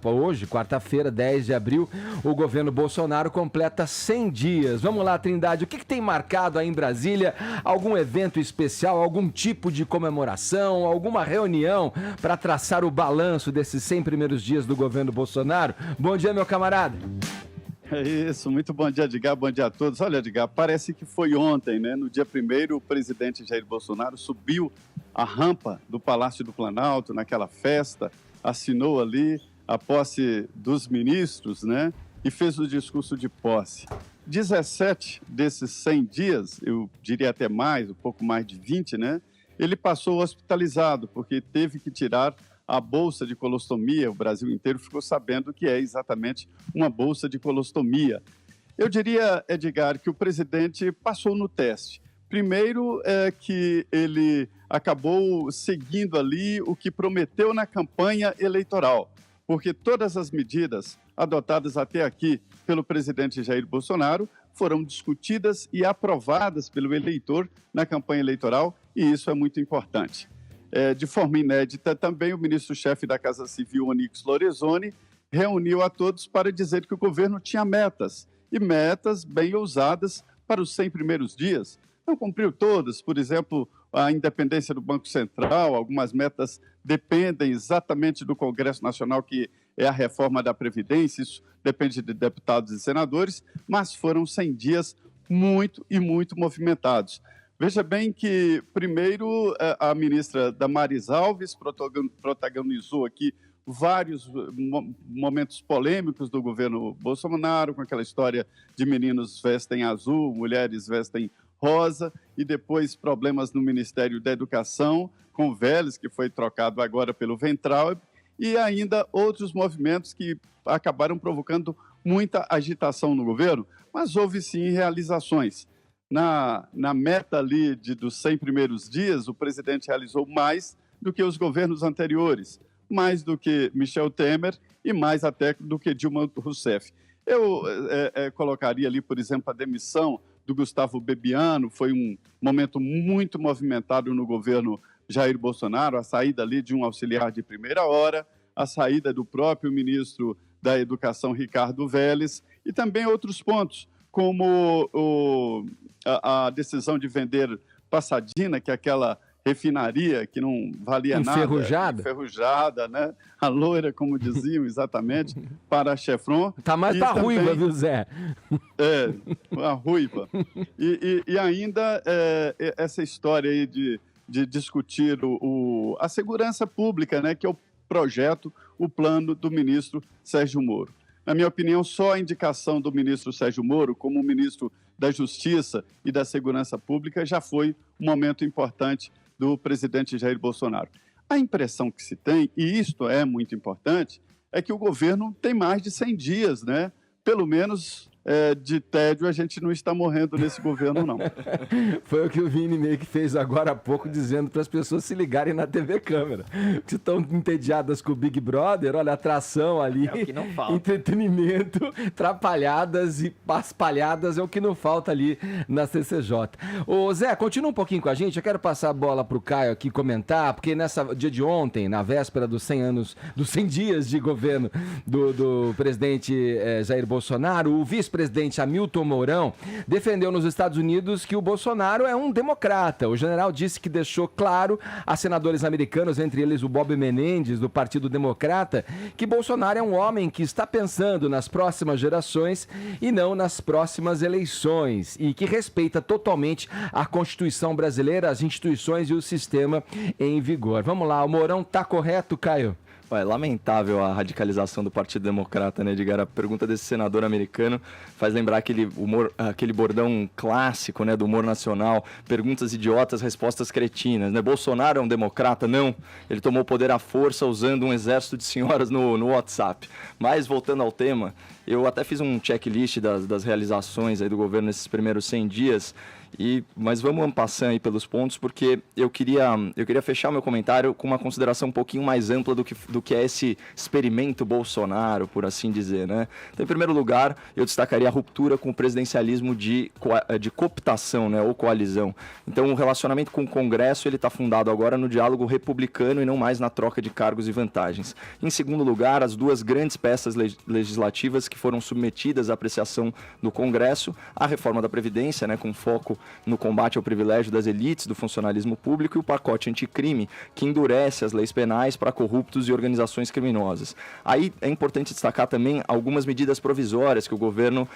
hoje, quarta-feira, 10 de abril, o governo Bolsonaro completa 100 dias. Vamos lá, Trindade, o que tem marcado aí em Brasília? Algum evento especial, algum tipo de comemoração, alguma reunião para traçar o balanço desses 100 primeiros dias do governo Bolsonaro? Bom dia, meu camarada. É isso, muito bom dia, Edgar, bom dia a todos. Olha, Edgar, parece que foi ontem, né? No dia 1º, o presidente Jair Bolsonaro subiu a rampa do Palácio do Planalto, naquela festa, assinou ali a posse dos ministros, né? E fez o discurso de posse. 17 desses 100 dias, eu diria até mais, um pouco mais de 20, né? Ele passou hospitalizado, porque teve que tirar a bolsa de colostomia. O Brasil inteiro ficou sabendo que é exatamente uma bolsa de colostomia. Eu diria, Edgar, que o presidente passou no teste. Primeiro, que ele acabou seguindo ali o que prometeu na campanha eleitoral, porque todas as medidas adotadas até aqui pelo presidente Jair Bolsonaro foram discutidas e aprovadas pelo eleitor na campanha eleitoral, e isso é muito importante. De forma inédita também, o ministro-chefe da Casa Civil, Onyx Lorenzoni, reuniu a todos para dizer que o governo tinha metas, e metas bem ousadas para os 100 primeiros dias. Não cumpriu todas, por exemplo, a independência do Banco Central, algumas metas dependem exatamente do Congresso Nacional, que é a reforma da Previdência, isso depende de deputados e senadores, mas foram 100 dias muito movimentados. Veja bem que, primeiro, a ministra Damares Alves protagonizou aqui vários momentos polêmicos do governo Bolsonaro, com aquela história de meninos vestem azul, mulheres vestem rosa, e depois problemas no Ministério da Educação, com o Vélez, que foi trocado agora pelo Weintraub, e ainda outros movimentos que acabaram provocando muita agitação no governo, mas houve sim realizações. Na meta ali dos 100 primeiros dias, o presidente realizou mais do que os governos anteriores, mais do que Michel Temer e mais até do que Dilma Rousseff. Eu colocaria ali, por exemplo, a demissão do do Gustavo Bebiano, foi um momento muito movimentado no governo Jair Bolsonaro, a saída ali de um auxiliar de primeira hora, a saída do próprio ministro da Educação, Ricardo Vélez, e também outros pontos, como a decisão de vender Passadina, que é aquela refinaria que não valia nada. Enferrujada, né? A loira, como diziam exatamente, para a Chevron. Tá mais pra ruiva, viu, Zé? A ruiva. E ainda essa história aí de discutir a segurança pública, né? Que é o projeto, o plano do ministro Sérgio Moro. Na minha opinião, só a indicação do ministro Sérgio Moro como ministro da Justiça e da Segurança Pública já foi um momento importante do presidente Jair Bolsonaro. A impressão que se tem, e isto é muito importante, é que o governo tem mais de 100 dias, né? Pelo menos de tédio a gente não está morrendo nesse governo, não. Foi o que o Vini meio que fez agora há pouco, dizendo para as pessoas se ligarem na TV Câmera. Que estão entediadas com o Big Brother, olha, atração ali, é o que não falta. Entretenimento, trapalhadas e paspalhadas é o que não falta ali na CCJ. Ô Zé, continua um pouquinho com a gente, eu quero passar a bola para o Caio aqui comentar, porque nessa dia de ontem, na véspera dos 100 dias de governo do presidente Jair Bolsonaro, o vice-presidente Hamilton Mourão defendeu nos Estados Unidos que o Bolsonaro é um democrata. O general disse que deixou claro a senadores americanos, entre eles o Bob Menendez, do Partido Democrata, que Bolsonaro é um homem que está pensando nas próximas gerações e não nas próximas eleições, e que respeita totalmente a Constituição brasileira, as instituições e o sistema em vigor. Vamos lá, o Mourão tá correto, Caio? É lamentável a radicalização do Partido Democrata, né, Edgar? A pergunta desse senador americano faz lembrar aquele bordão clássico, né, do humor nacional, perguntas idiotas, respostas cretinas, né? Bolsonaro é um democrata? Não. Ele tomou o poder à força usando um exército de senhoras no WhatsApp. Mas, voltando ao tema, eu até fiz um checklist das realizações aí do governo nesses primeiros 100 dias, mas vamos passando aí pelos pontos, porque eu queria fechar o meu comentário com uma consideração um pouquinho mais ampla do que é esse experimento Bolsonaro, por assim dizer, né? Então, em primeiro lugar, eu destacaria a ruptura com o presidencialismo de cooptação, né, ou coalizão. Então, o relacionamento com o Congresso ele está fundado agora no diálogo republicano e não mais na troca de cargos e vantagens. Em segundo lugar, as duas grandes peças legislativas que foram submetidas à apreciação do Congresso, a reforma da Previdência, né, com foco no combate ao privilégio das elites do funcionalismo público, e o pacote anticrime, que endurece as leis penais para corruptos e organizações criminosas. Aí é importante destacar também algumas medidas provisórias que o governo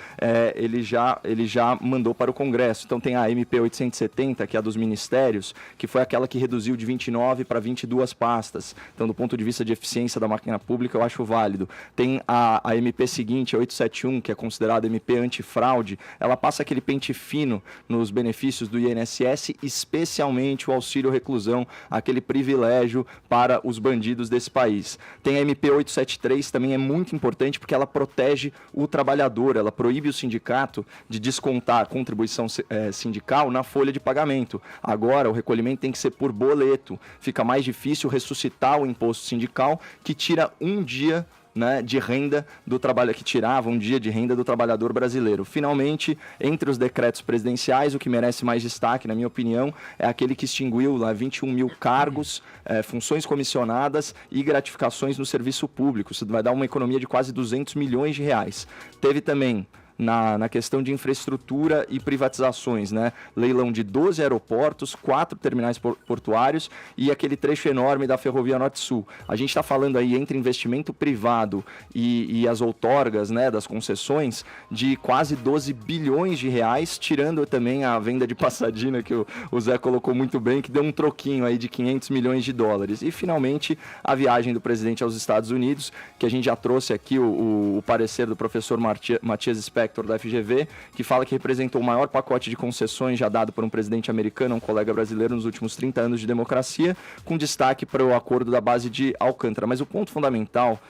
ele já mandou para o Congresso. Então tem a MP 870, que é a dos ministérios, que foi aquela que reduziu de 29 para 22 pastas. Então, do ponto de vista de eficiência da máquina pública, eu acho válido. Tem a MP seguinte, a 871, que é considerada MP antifraude. Ela passa aquele pente fino nos benefícios do INSS, especialmente o auxílio reclusão, aquele privilégio para os bandidos desse país. Tem a MP 873, também é muito importante porque ela protege o trabalhador, ela proíbe o sindicato de descontar a contribuição sindical na folha de pagamento. Agora, o recolhimento tem que ser por boleto. Fica mais difícil ressuscitar o imposto sindical, que tira um dia, né, de renda do trabalho, que tirava um dia de renda do trabalhador brasileiro. Finalmente, entre os decretos presidenciais, o que merece mais destaque, na minha opinião, é aquele que extinguiu lá 21 mil cargos, funções comissionadas e gratificações no serviço público. Isso vai dar uma economia de quase 200 milhões de reais. Teve também na questão de infraestrutura e privatizações, né? Leilão de 12 aeroportos, 4 terminais portuários e aquele trecho enorme da Ferrovia Norte-Sul. A gente está falando aí entre investimento privado e as outorgas, né, das concessões, de quase 12 bilhões de reais, tirando também a venda de Passadina, que o Zé colocou muito bem, que deu um troquinho aí de 500 milhões de dólares. E, finalmente, a viagem do presidente aos Estados Unidos, que a gente já trouxe aqui o parecer do professor Matias Spector, da FGV, que fala que representou o maior pacote de concessões já dado por um presidente americano a um colega brasileiro nos últimos 30 anos de democracia, com destaque para o acordo da base de Alcântara. Mas o ponto fundamental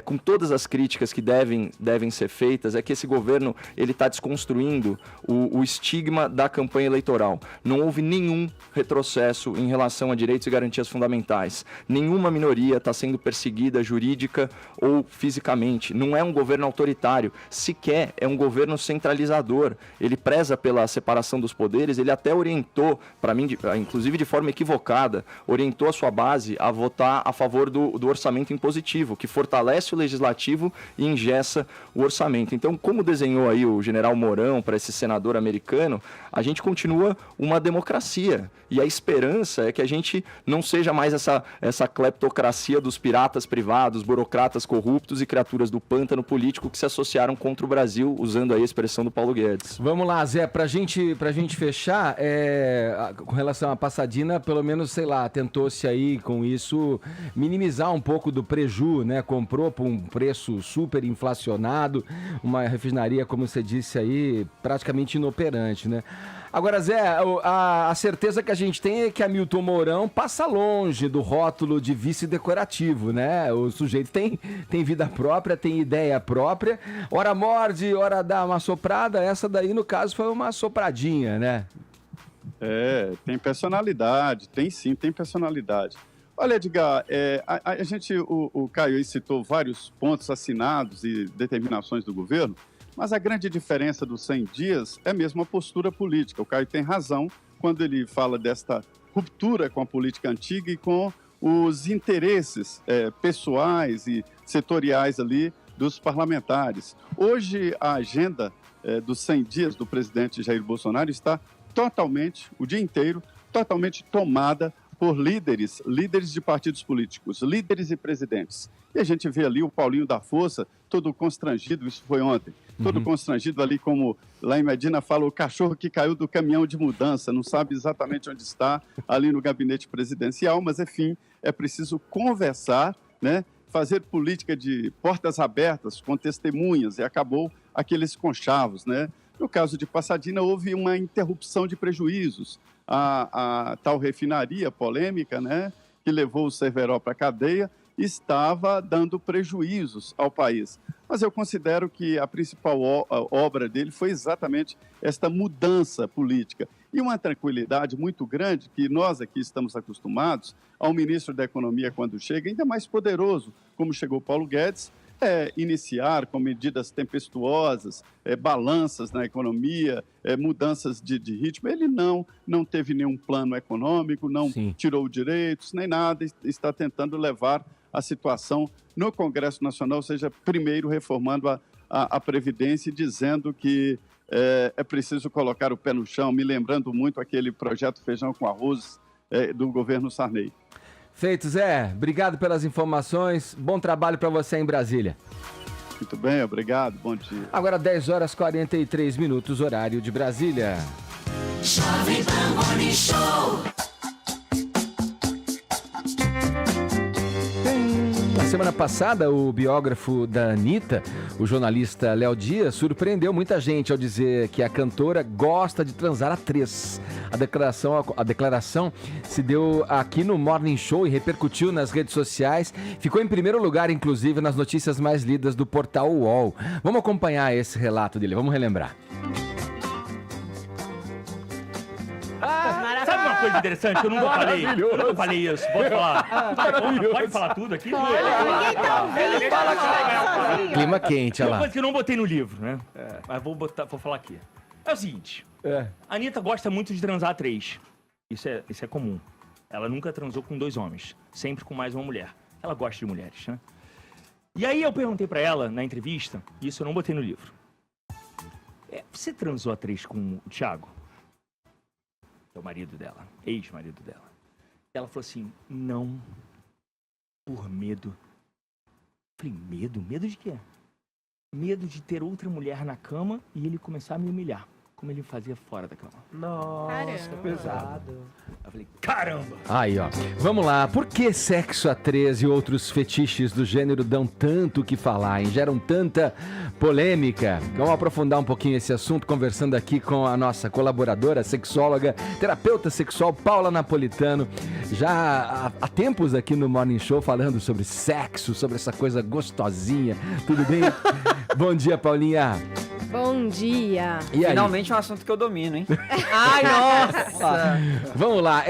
com todas as críticas que devem ser feitas, é que esse governo ele está desconstruindo o estigma da campanha eleitoral. Não houve nenhum retrocesso em relação a direitos e garantias fundamentais. Nenhuma minoria está sendo perseguida jurídica ou fisicamente. Não é um governo autoritário, sequer é um governo centralizador. Ele preza pela separação dos poderes, ele até orientou, para mim, inclusive de forma equivocada, orientou a sua base a votar a favor do orçamento impositivo, que fortalece o legislativo e engessa o orçamento. Então, como desenhou aí o general Mourão para esse senador americano, a gente continua uma democracia. E a esperança é que a gente não seja mais essa cleptocracia dos piratas privados, burocratas corruptos e criaturas do pântano político que se associaram contra o Brasil, usando aí a expressão do Paulo Guedes. Vamos lá, Zé, pra gente fechar, com relação à Pasadena, pelo menos, sei lá, tentou-se aí com isso minimizar um pouco do preju, né? Comprou por um preço super inflacionado, uma refinaria, como você disse aí, praticamente inoperante, né? Agora, Zé, a certeza que a gente tem é que Hamilton Mourão passa longe do rótulo de vice decorativo, né? O sujeito tem vida própria, tem ideia própria, ora morde, ora dá uma soprada, essa daí, no caso, foi uma sopradinha, né? Tem personalidade, tem personalidade. Olha, Edgar, o Caio aí citou vários pontos assinados e determinações do governo, mas a grande diferença dos 100 dias é mesmo a postura política. O Caio tem razão quando ele fala desta ruptura com a política antiga e com os interesses pessoais e setoriais ali dos parlamentares. Hoje, a agenda dos 100 dias do presidente Jair Bolsonaro está totalmente, o dia inteiro, totalmente tomada por líderes de partidos políticos, líderes e presidentes. E a gente vê ali o Paulinho da Força, todo constrangido, isso foi ontem, todo constrangido ali, como lá em Medina fala, o cachorro que caiu do caminhão de mudança, não sabe exatamente onde está, ali no gabinete presidencial, mas, enfim, é preciso conversar, né? Fazer política de portas abertas com testemunhas, e acabou aqueles conchavos, né? No caso de Pasadena, houve uma interrupção de prejuízos. A tal refinaria polêmica, né, que levou o Cerveró para a cadeia, estava dando prejuízos ao país. Mas eu considero que a principal obra dele foi exatamente esta mudança política. E uma tranquilidade muito grande, que nós aqui estamos acostumados ao ministro da Economia, quando chega, ainda mais poderoso, como chegou Paulo Guedes, iniciar com medidas tempestuosas, balanças na economia, mudanças de ritmo. Ele não teve nenhum plano econômico, não tirou direitos, nem nada, está tentando levar a situação no Congresso Nacional, ou seja, primeiro reformando a Previdência e dizendo que é preciso colocar o pé no chão, me lembrando muito aquele projeto Feijão com Arroz do governo Sarney. Feito, Zé. Obrigado pelas informações. Bom trabalho para você em Brasília. Muito bem, obrigado. Bom dia. Agora 10 horas 43 minutos, horário de Brasília. Jovem Pan Morning Show. Na semana passada, o biógrafo da Anitta, o jornalista Léo Dias, surpreendeu muita gente ao dizer que a cantora gosta de transar a três. A declaração se deu aqui no Morning Show e repercutiu nas redes sociais. Ficou em primeiro lugar, inclusive, nas notícias mais lidas do portal UOL. Vamos acompanhar esse relato dele, vamos relembrar. Sabe uma coisa interessante? Eu nunca falei isso. Posso falar? Pode falar tudo aqui? Ninguém tá ouvindo. Clima quente, olha Uma lá. coisa que eu não botei no livro, né? Mas vou falar aqui. É o seguinte. A Anitta gosta muito de transar a três. Isso é comum. Ela nunca transou com 2 homens. Sempre com mais uma mulher. Ela gosta de mulheres, né? E aí eu perguntei pra ela, na entrevista, e isso eu não botei no livro. Você transou a 3 com o Thiago? É o marido dela, ex-marido dela. Ela falou assim, não, por medo. Eu falei, medo? Medo de quê? Medo de ter outra mulher na cama e ele começar a me humilhar. como ele fazia fora da cama. Nossa, pesado. Eu falei, caramba! Aí, ó. Vamos lá. Por que sexo a 3 e outros fetiches do gênero dão tanto o que falar, hein? Geram tanta polêmica? Vamos aprofundar um pouquinho esse assunto, conversando aqui com a nossa colaboradora, sexóloga, terapeuta sexual, Paula Napolitano. Já há tempos aqui no Morning Show falando sobre sexo, sobre essa coisa gostosinha. Tudo bem? Bom dia, Paulinha. Bom dia. E aí? Finalmente um assunto que eu domino, hein? Ai, nossa! Vamos lá,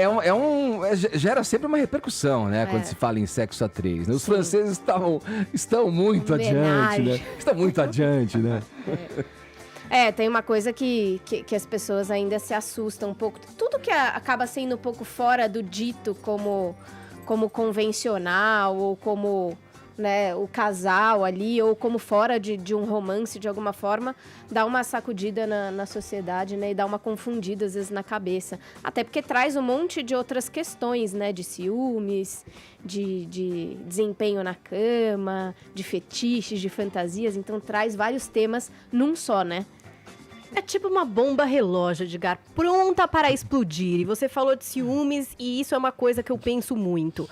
gera sempre uma repercussão, né, quando se fala em sexo a 3, né? Os franceses estão muito adiante, né? Estão muito adiante, né? Tem uma coisa que as pessoas ainda se assustam um pouco. Tudo que acaba sendo um pouco fora do dito como convencional ou como... né, o casal ali, ou como fora de um romance, de alguma forma, dá uma sacudida na sociedade, né, e dá uma confundida, às vezes, na cabeça. Até porque traz um monte de outras questões, né, de ciúmes, de desempenho na cama, de fetiches, de fantasias, então traz vários temas num só, né? É tipo uma bomba relógio, Edgar, pronta para explodir. E você falou de ciúmes, e isso é uma coisa que eu penso muito.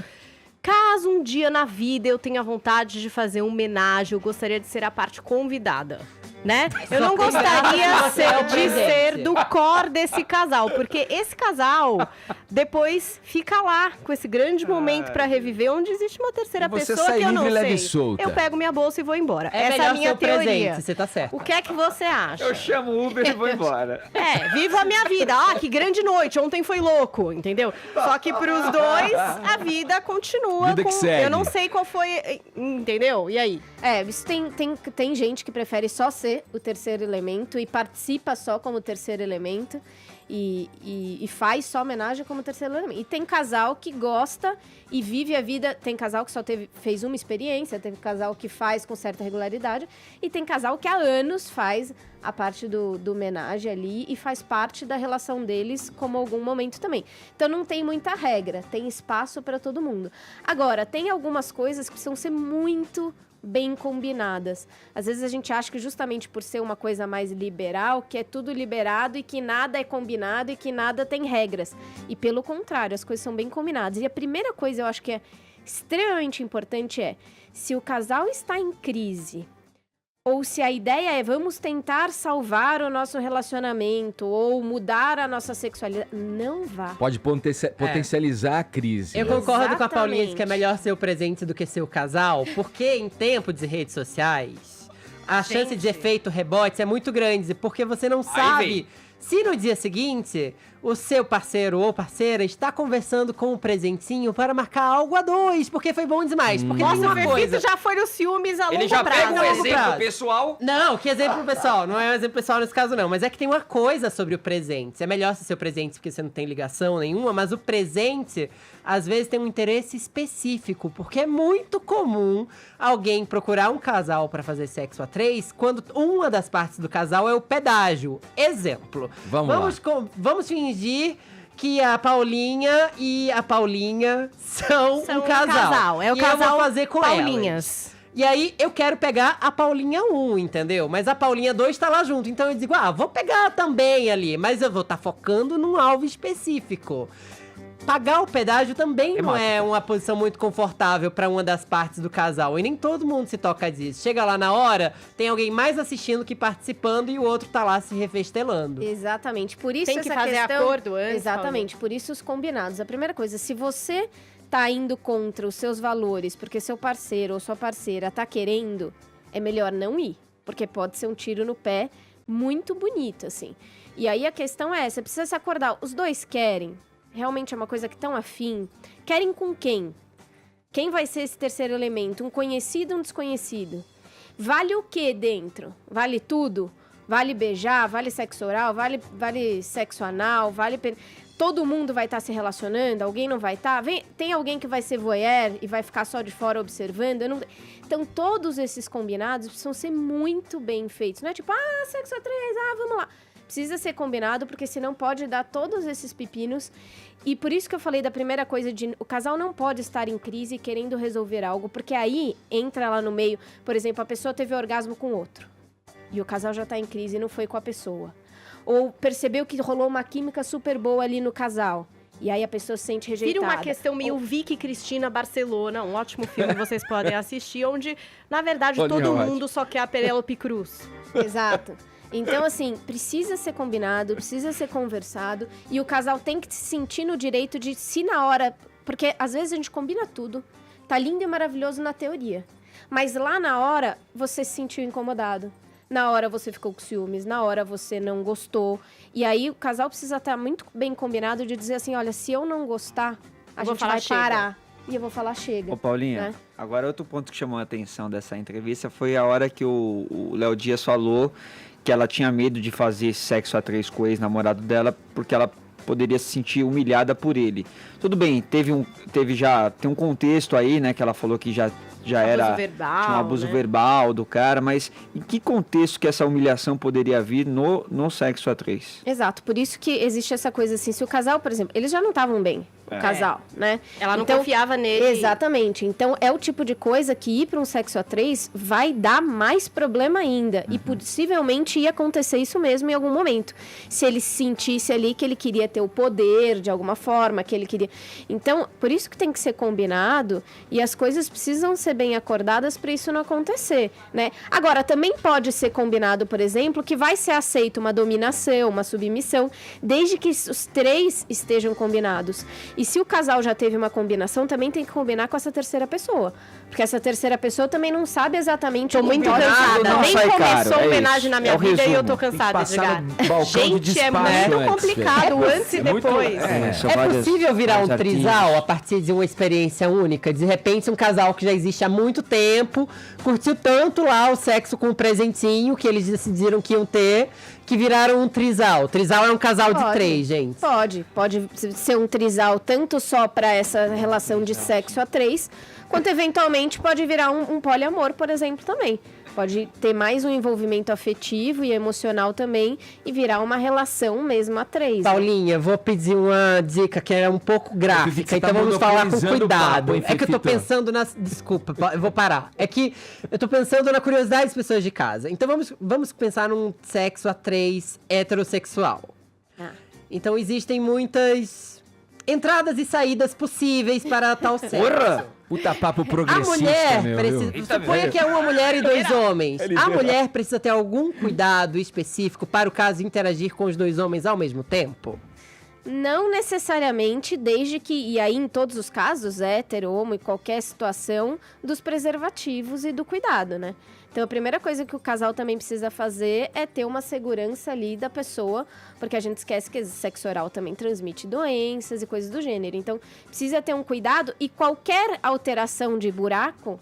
Caso um dia na vida eu tenha vontade de fazer uma homenagem, eu gostaria de ser a parte convidada, né? Eu não gostaria de ser do core desse casal, porque esse casal depois fica lá com esse grande momento pra reviver, onde existe uma terceira pessoa que eu não sei. Solta. Eu pego minha bolsa e vou embora. É Essa é a minha teoria. Presente, você tá certo. O que é que você acha? Eu chamo o Uber e vou embora. Vivo a minha vida. Que grande noite, ontem foi louco, entendeu? Só que pros dois, a vida continua. Vida que segue. Eu não sei qual foi, entendeu? E aí? Isso tem gente que prefere só ser o terceiro elemento e participa só como terceiro elemento e faz só homenagem como terceiro elemento. E tem casal que gosta e vive a vida. Tem casal que só fez uma experiência, tem casal que faz com certa regularidade e tem casal que há anos faz a parte do homenagem ali e faz parte da relação deles como algum momento também. Então não tem muita regra, tem espaço para todo mundo. Agora, tem algumas coisas que precisam ser muito bem combinadas. Às vezes a gente acha que justamente por ser uma coisa mais liberal, que é tudo liberado e que nada é combinado e que nada tem regras. E pelo contrário, as coisas são bem combinadas. E a primeira coisa eu acho que é extremamente importante é, se o casal está em crise, ou se a ideia é vamos tentar salvar o nosso relacionamento ou mudar a nossa sexualidade, não vá. Pode potencializar a crise. Eu concordo com a Paulinha de que é melhor ser o presente do que ser o casal, porque em tempo de redes sociais, a chance de efeito rebote é muito grande, porque você não sabe se no dia seguinte o seu parceiro ou parceira está conversando com um presentinho para marcar algo a dois, porque foi bom demais. Porque tem uma coisa... já foi nos ciúmes a longo prazo. Ele já pega um exemplo pessoal. Não, que exemplo pessoal? Não é um exemplo pessoal nesse caso, não. Mas é que tem uma coisa sobre o presente. É melhor ser seu presente porque você não tem ligação nenhuma, mas o presente, às vezes, tem um interesse específico, porque é muito comum alguém procurar um casal para fazer sexo a 3 quando uma das partes do casal é o pedágio. Exemplo. Vamos fingir que a Paulinha e a Paulinha são um casal. É o casal eu vou fazer com Paulinhas. elas. E aí, eu quero pegar a Paulinha 1, entendeu? Mas a Paulinha 2 tá lá junto. Então, eu digo, vou pegar também ali. Mas eu vou estar focando num alvo específico. Pagar o pedágio também não é uma posição muito confortável pra uma das partes do casal. E nem todo mundo se toca disso. Chega lá na hora, tem alguém mais assistindo que participando e o outro tá lá se refestelando. Exatamente. Por isso tem que essa fazer questão... acordo antes. Exatamente. Por isso os combinados. A primeira coisa, se você tá indo contra os seus valores porque seu parceiro ou sua parceira tá querendo, é melhor não ir. Porque pode ser um tiro no pé muito bonito, assim. E aí a questão é, você precisa se acordar. Os dois querem... Realmente é uma coisa que estão afim. Querem com quem? Quem vai ser esse terceiro elemento? Um conhecido ou um desconhecido? Vale o que dentro? Vale tudo? Vale beijar? Vale sexo oral? Vale sexo anal? Todo mundo vai estar se relacionando? Alguém não vai estar? Tem alguém que vai ser voyeur e vai ficar só de fora observando? Então, todos esses combinados precisam ser muito bem feitos. Não é tipo, sexo a 3, vamos lá. Precisa ser combinado, porque senão pode dar todos esses pepinos. E por isso que eu falei da primeira coisa de... O casal não pode estar em crise querendo resolver algo, porque aí entra lá no meio... Por exemplo, a pessoa teve orgasmo com outro. E o casal já tá em crise e não foi com a pessoa. ou percebeu que rolou uma química super boa ali no casal. E aí a pessoa se sente rejeitada. Vira uma questão meio Vicky e Cristina Barcelona, um ótimo filme que vocês podem assistir, onde, na verdade, todo mundo só quer a Penélope Cruz. Exato. Então, assim, precisa ser combinado, precisa ser conversado, e o casal tem que se sentir no direito de, se na hora... Porque, às vezes, a gente combina tudo, tá lindo e maravilhoso na teoria, mas lá na hora, você se sentiu incomodado. Na hora você ficou com ciúmes, na hora você não gostou. E aí o casal precisa estar muito bem combinado de dizer assim, olha, se eu não gostar, a gente vai parar. E eu vou falar chega. Ô, Paulinha, né? Agora outro ponto que chamou a atenção dessa entrevista foi a hora que o Léo Dias falou que ela tinha medo de fazer sexo a 3 com o ex-namorado dela porque ela poderia se sentir humilhada por ele. Tudo bem, tem um contexto aí, né, que ela falou que já era verbal, tinha um abuso né? verbal do cara, mas em que contexto que essa humilhação poderia vir no sexo a 3? Exato, por isso que existe essa coisa assim, se o casal, por exemplo, eles já não estavam bem, o casal, né? Ela não confiava nele. Exatamente, então é o tipo de coisa que ir para um sexo a 3 vai dar mais problema ainda, e possivelmente ia acontecer isso mesmo em algum momento, se ele sentisse ali que ele queria ter o poder de alguma forma, que ele queria... Então, por isso que tem que ser combinado, e as coisas precisam ser bem acordadas para isso não acontecer, né? Agora, também pode ser combinado, por exemplo, que vai ser aceito uma dominação, uma submissão, desde que os 3 estejam combinados. E se o casal já teve uma combinação, também tem que combinar com essa terceira pessoa. Porque essa terceira pessoa também não sabe exatamente Tô muito cansada. Nem começou a homenagem na minha vida e eu tô cansada, Edgar. Gente, é muito complicado antes e depois. É possível virar um trisal a partir de uma experiência única? De repente, um casal que já existe há muito tempo, curtiu tanto lá o sexo com o presentinho que eles decidiram que iam ter, que viraram um trisal. Trisal é um casal de 3, gente. Pode ser um trisal tanto só para essa relação de sexo a 3, quanto eventualmente pode virar um poliamor, por exemplo, também. Pode ter mais um envolvimento afetivo e emocional também e virar uma relação mesmo a 3. Paulinha, vou pedir uma dica que é um pouco gráfica, então vamos falar com cuidado. É que eu tô pensando Desculpa, eu vou parar. É que eu tô pensando na curiosidade das pessoas de casa. Então vamos pensar num sexo a 3 heterossexual. Então existem muitas entradas e saídas possíveis para tal sexo. Porra! Puta papo progressista, A mulher precisa... Suponha que é uma mulher e 2 homens. A mulher precisa ter algum cuidado específico para o caso interagir com os 2 homens ao mesmo tempo? Não necessariamente, desde que, e aí em todos os casos, hétero, homo e qualquer situação, dos preservativos e do cuidado, né? Então a primeira coisa que o casal também precisa fazer é ter uma segurança ali da pessoa, porque a gente esquece que sexo oral também transmite doenças e coisas do gênero. Então precisa ter um cuidado e qualquer alteração de buraco,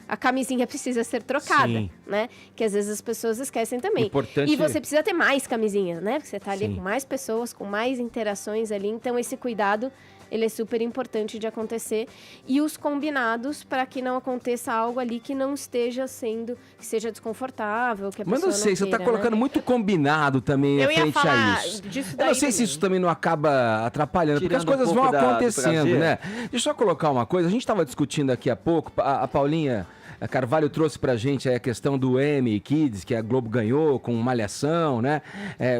a camisinha precisa ser trocada, Sim. né? Que às vezes as pessoas esquecem também. Importante... E você precisa ter mais camisinhas, né? Porque você tá ali com mais pessoas, com mais interações ali. Então esse cuidado, ele é super importante de acontecer. E os combinados para que não aconteça algo ali que não esteja sendo, que seja desconfortável, que a Mas pessoa não sei, você queira, tá colocando né? muito combinado também Eu ia frente falar a isso. disso Eu daí não sei se isso também não acaba atrapalhando, porque as Tirando um coisas vão pouco do acontecendo, prazer. né? Deixa eu só colocar uma coisa, a gente estava discutindo aqui há pouco, a Paulinha... A Carvalho trouxe pra gente aí a questão do Emmy Kids, que a Globo ganhou com Malhação, né?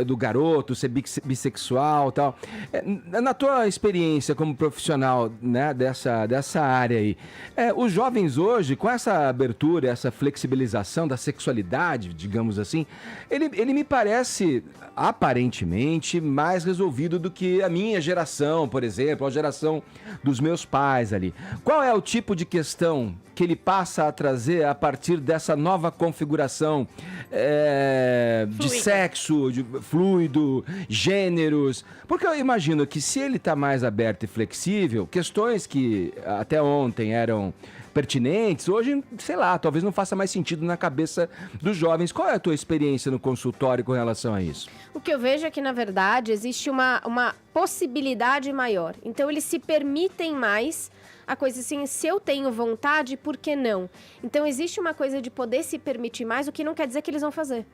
Do garoto ser bissexual e tal. Na tua experiência como profissional, né, dessa área aí, os jovens hoje, com essa abertura, essa flexibilização da sexualidade, digamos assim, ele me parece, aparentemente, mais resolvido do que a minha geração, por exemplo, a geração dos meus pais ali. Qual é o tipo de questão que ele passa a trazer a partir dessa nova configuração de sexo, de fluido, gêneros? Porque eu imagino que se ele está mais aberto e flexível, questões que até ontem eram pertinentes, hoje, sei lá, talvez não faça mais sentido na cabeça dos jovens. Qual é a tua experiência no consultório com relação a isso? O que eu vejo é que, na verdade, existe uma possibilidade maior. Então, eles se permitem mais a coisa assim, se eu tenho vontade, por que não? Então, existe uma coisa de poder se permitir mais, o que não quer dizer que eles vão fazer.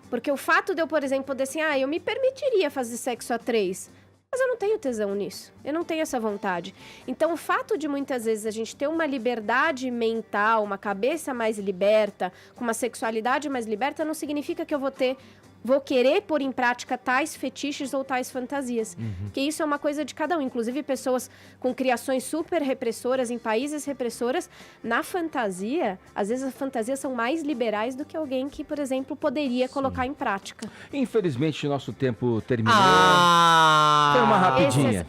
Porque o fato de eu, por exemplo, poder assim, eu me permitiria fazer sexo a 3, mas eu não tenho tesão nisso, eu não tenho essa vontade. Então, o fato de muitas vezes a gente ter uma liberdade mental, uma cabeça mais liberta, com uma sexualidade mais liberta, não significa que eu vou ter vou querer pôr em prática tais fetiches ou tais fantasias. Porque isso é uma coisa de cada um. Inclusive, pessoas com criações super repressoras em países repressoras, na fantasia, às vezes as fantasias são mais liberais do que alguém que, por exemplo, poderia colocar em prática. Infelizmente, nosso tempo terminou. Foi uma rapidinha.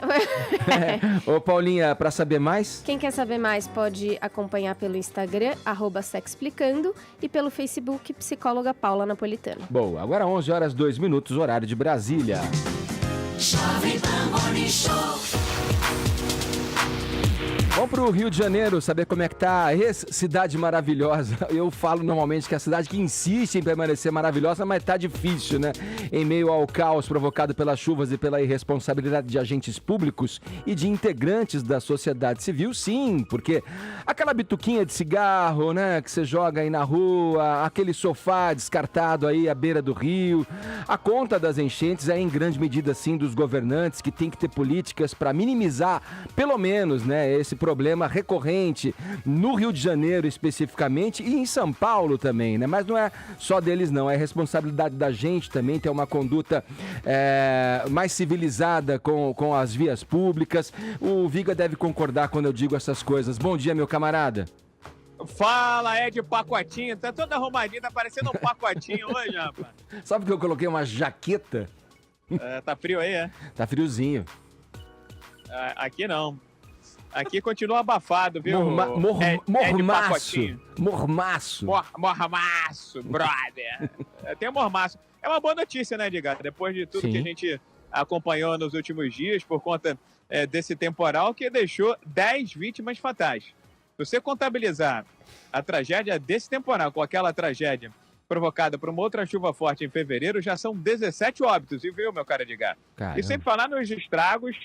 Ô, Paulinha, para saber mais? Quem quer saber mais pode acompanhar pelo Instagram, @sexplicando, e pelo Facebook, psicóloga Paula Napolitano. Bom, agora 11h02, horário de Brasília. Jovem Pan Morning Show. Vamos pro Rio de Janeiro, saber como é que tá a cidade maravilhosa. Eu falo normalmente que é a cidade que insiste em permanecer maravilhosa, mas tá difícil, né? Em meio ao caos provocado pelas chuvas e pela irresponsabilidade de agentes públicos e de integrantes da sociedade civil, sim, porque aquela bituquinha de cigarro, né, que você joga aí na rua, aquele sofá descartado aí à beira do rio, a conta das enchentes é em grande medida, sim, dos governantes, que tem que ter políticas para minimizar, pelo menos, né, esse problema recorrente no Rio de Janeiro especificamente e em São Paulo também, né? Mas não é só deles não, é responsabilidade da gente também ter uma conduta mais civilizada com as vias públicas. O Viga deve concordar quando eu digo essas coisas. Bom dia, meu camarada. Fala, Ed Pacotinho, tá todo arrumadinho, tá parecendo um pacotinho hoje, rapaz. Sabe porque eu coloquei uma jaqueta? Tá frio aí, é? Tá friozinho. Aqui não. Aqui continua abafado, viu? Mormaço. Mormaço, brother. Tem mormaço. É uma boa notícia, né, Edgar? Depois de tudo que a gente acompanhou nos últimos dias, por conta desse temporal que deixou 10 vítimas fatais. Se você contabilizar a tragédia desse temporal com aquela tragédia provocada por uma outra chuva forte em fevereiro, já são 17 óbitos, viu, meu cara Edgar? Caramba. E sem falar nos estragos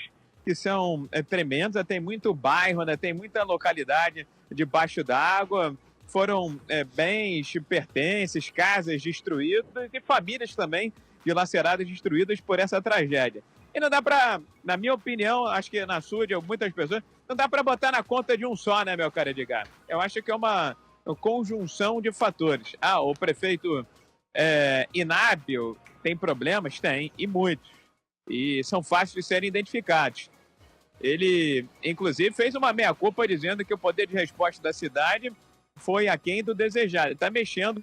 que são tremendos, tem muito bairro, né? Tem muita localidade debaixo d'água, foram bens, pertences, casas destruídas e famílias também dilaceradas, destruídas por essa tragédia. E não dá para, na minha opinião, acho que na sua de muitas pessoas, não dá para botar na conta de um só, né, meu cara Edgar? Eu acho que é uma conjunção de fatores. O prefeito inábil tem problemas? Tem, e muitos. E são fáceis de serem identificados. Ele, inclusive, fez uma meia-culpa dizendo que o poder de resposta da cidade foi aquém do desejado. Está mexendo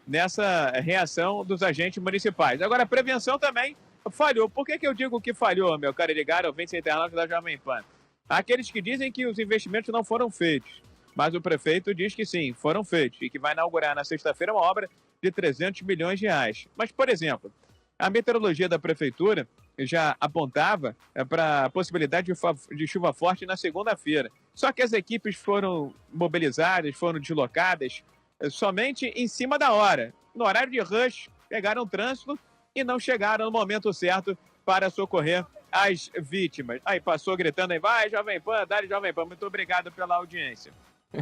nessa reação dos agentes municipais. Agora, a prevenção também falhou. Por que eu digo que falhou, meu caro Edgar, ouvinte internauta da Jovem Pan? Aqueles que dizem que os investimentos não foram feitos. Mas o prefeito diz que sim, foram feitos. E que vai inaugurar na sexta-feira uma obra de 300 milhões de reais. Mas, por exemplo, a meteorologia da prefeitura já apontava para a possibilidade de chuva forte na segunda-feira. Só que as equipes foram mobilizadas, foram deslocadas somente em cima da hora. No horário de rush, pegaram trânsito e não chegaram no momento certo para socorrer as vítimas. Aí passou gritando aí, vai Jovem Pan, dá Jovem Pan, muito obrigado pela audiência.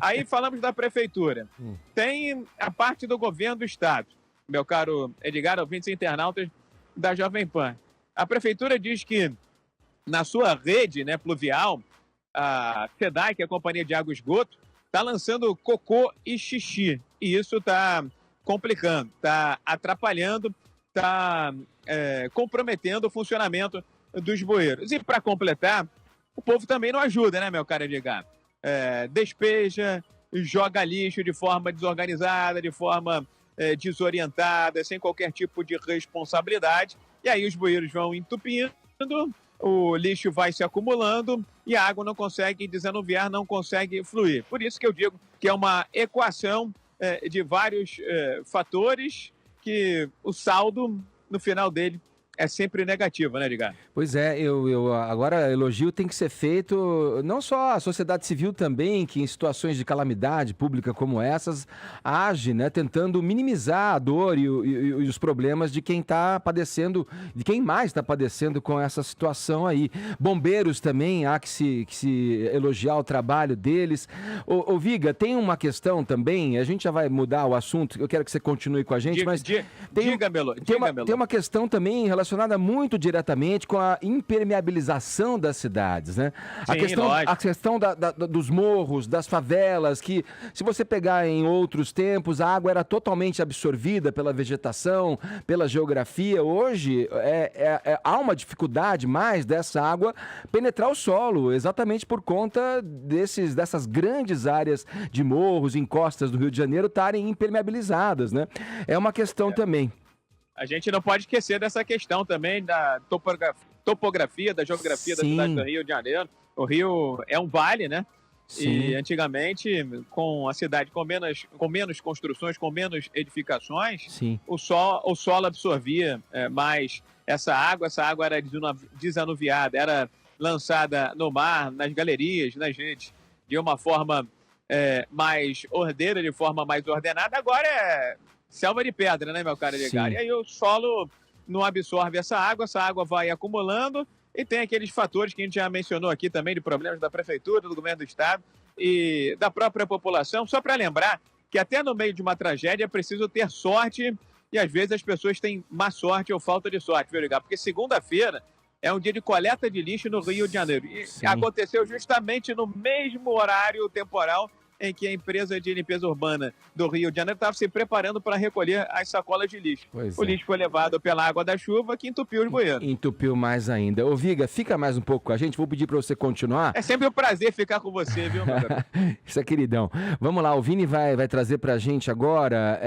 Aí falamos da prefeitura. Tem a parte do governo do estado, meu caro Edgar, ouvintes internautas da Jovem Pan. A prefeitura diz que na sua rede, né, pluvial, a SEDAI, que é a Companhia de Água e Esgoto, está lançando cocô e xixi. E isso está complicando, está atrapalhando, está comprometendo o funcionamento dos bueiros. E para completar, o povo também não ajuda, né, meu caro Edgar? Despeja, joga lixo de forma desorganizada, de forma desorientada, sem qualquer tipo de responsabilidade. E aí os bueiros vão entupindo, o lixo vai se acumulando e a água não consegue desanuviar, não consegue fluir. Por isso que eu digo que é uma equação de vários fatores que o saldo, no final dele, é sempre negativo, né, Edgar? Pois é, agora elogio tem que ser feito, não só a sociedade civil também, que em situações de calamidade pública como essas, age, né, tentando minimizar a dor e os problemas de quem está padecendo, de quem mais está padecendo com essa situação aí. Bombeiros também, há que se elogiar o trabalho deles. Ô Viga, tem uma questão também, a gente já vai mudar o assunto, eu quero que você continue com a gente, mas... Diga, Melo. Tem uma questão também relacionada relacionada muito diretamente com a impermeabilização das cidades, né? Sim, A questão dos morros, das favelas, que se você pegar em outros tempos, a água era totalmente absorvida pela vegetação, pela geografia. Hoje, há uma dificuldade mais dessa água penetrar o solo, exatamente por conta dessas grandes áreas de morros, encostas do Rio de Janeiro estarem impermeabilizadas, né? É uma questão também. A gente não pode esquecer dessa questão também da topografia, da geografia da cidade do Rio de Janeiro. O Rio é um vale, né? Sim. E antigamente, com a cidade com menos construções, com menos edificações, o solo absorvia mais essa água era desanuviada, era lançada no mar, nas galerias, nas redes, de uma forma mais ordeira, de forma mais ordenada. Agora é selva de pedra, né, meu caro Edgar? E aí o solo não absorve essa água vai acumulando, e tem aqueles fatores que a gente já mencionou aqui também, de problemas da prefeitura, do governo do estado e da própria população. Só para lembrar que até no meio de uma tragédia é preciso ter sorte, e às vezes as pessoas têm má sorte ou falta de sorte, viu, Edgar? Porque segunda-feira é um dia de coleta de lixo no Rio de Janeiro. E aconteceu justamente no mesmo horário temporal em que a empresa de limpeza urbana do Rio de Janeiro estava se preparando para recolher as sacolas de lixo. O lixo foi levado pela água da chuva, que entupiu os bueiros. Entupiu mais ainda. Ô, Viga, fica mais um pouco com a gente, vou pedir para você continuar. É sempre um prazer ficar com você, viu, meu garoto? Isso é queridão. Vamos lá, o Vini vai trazer para a gente agora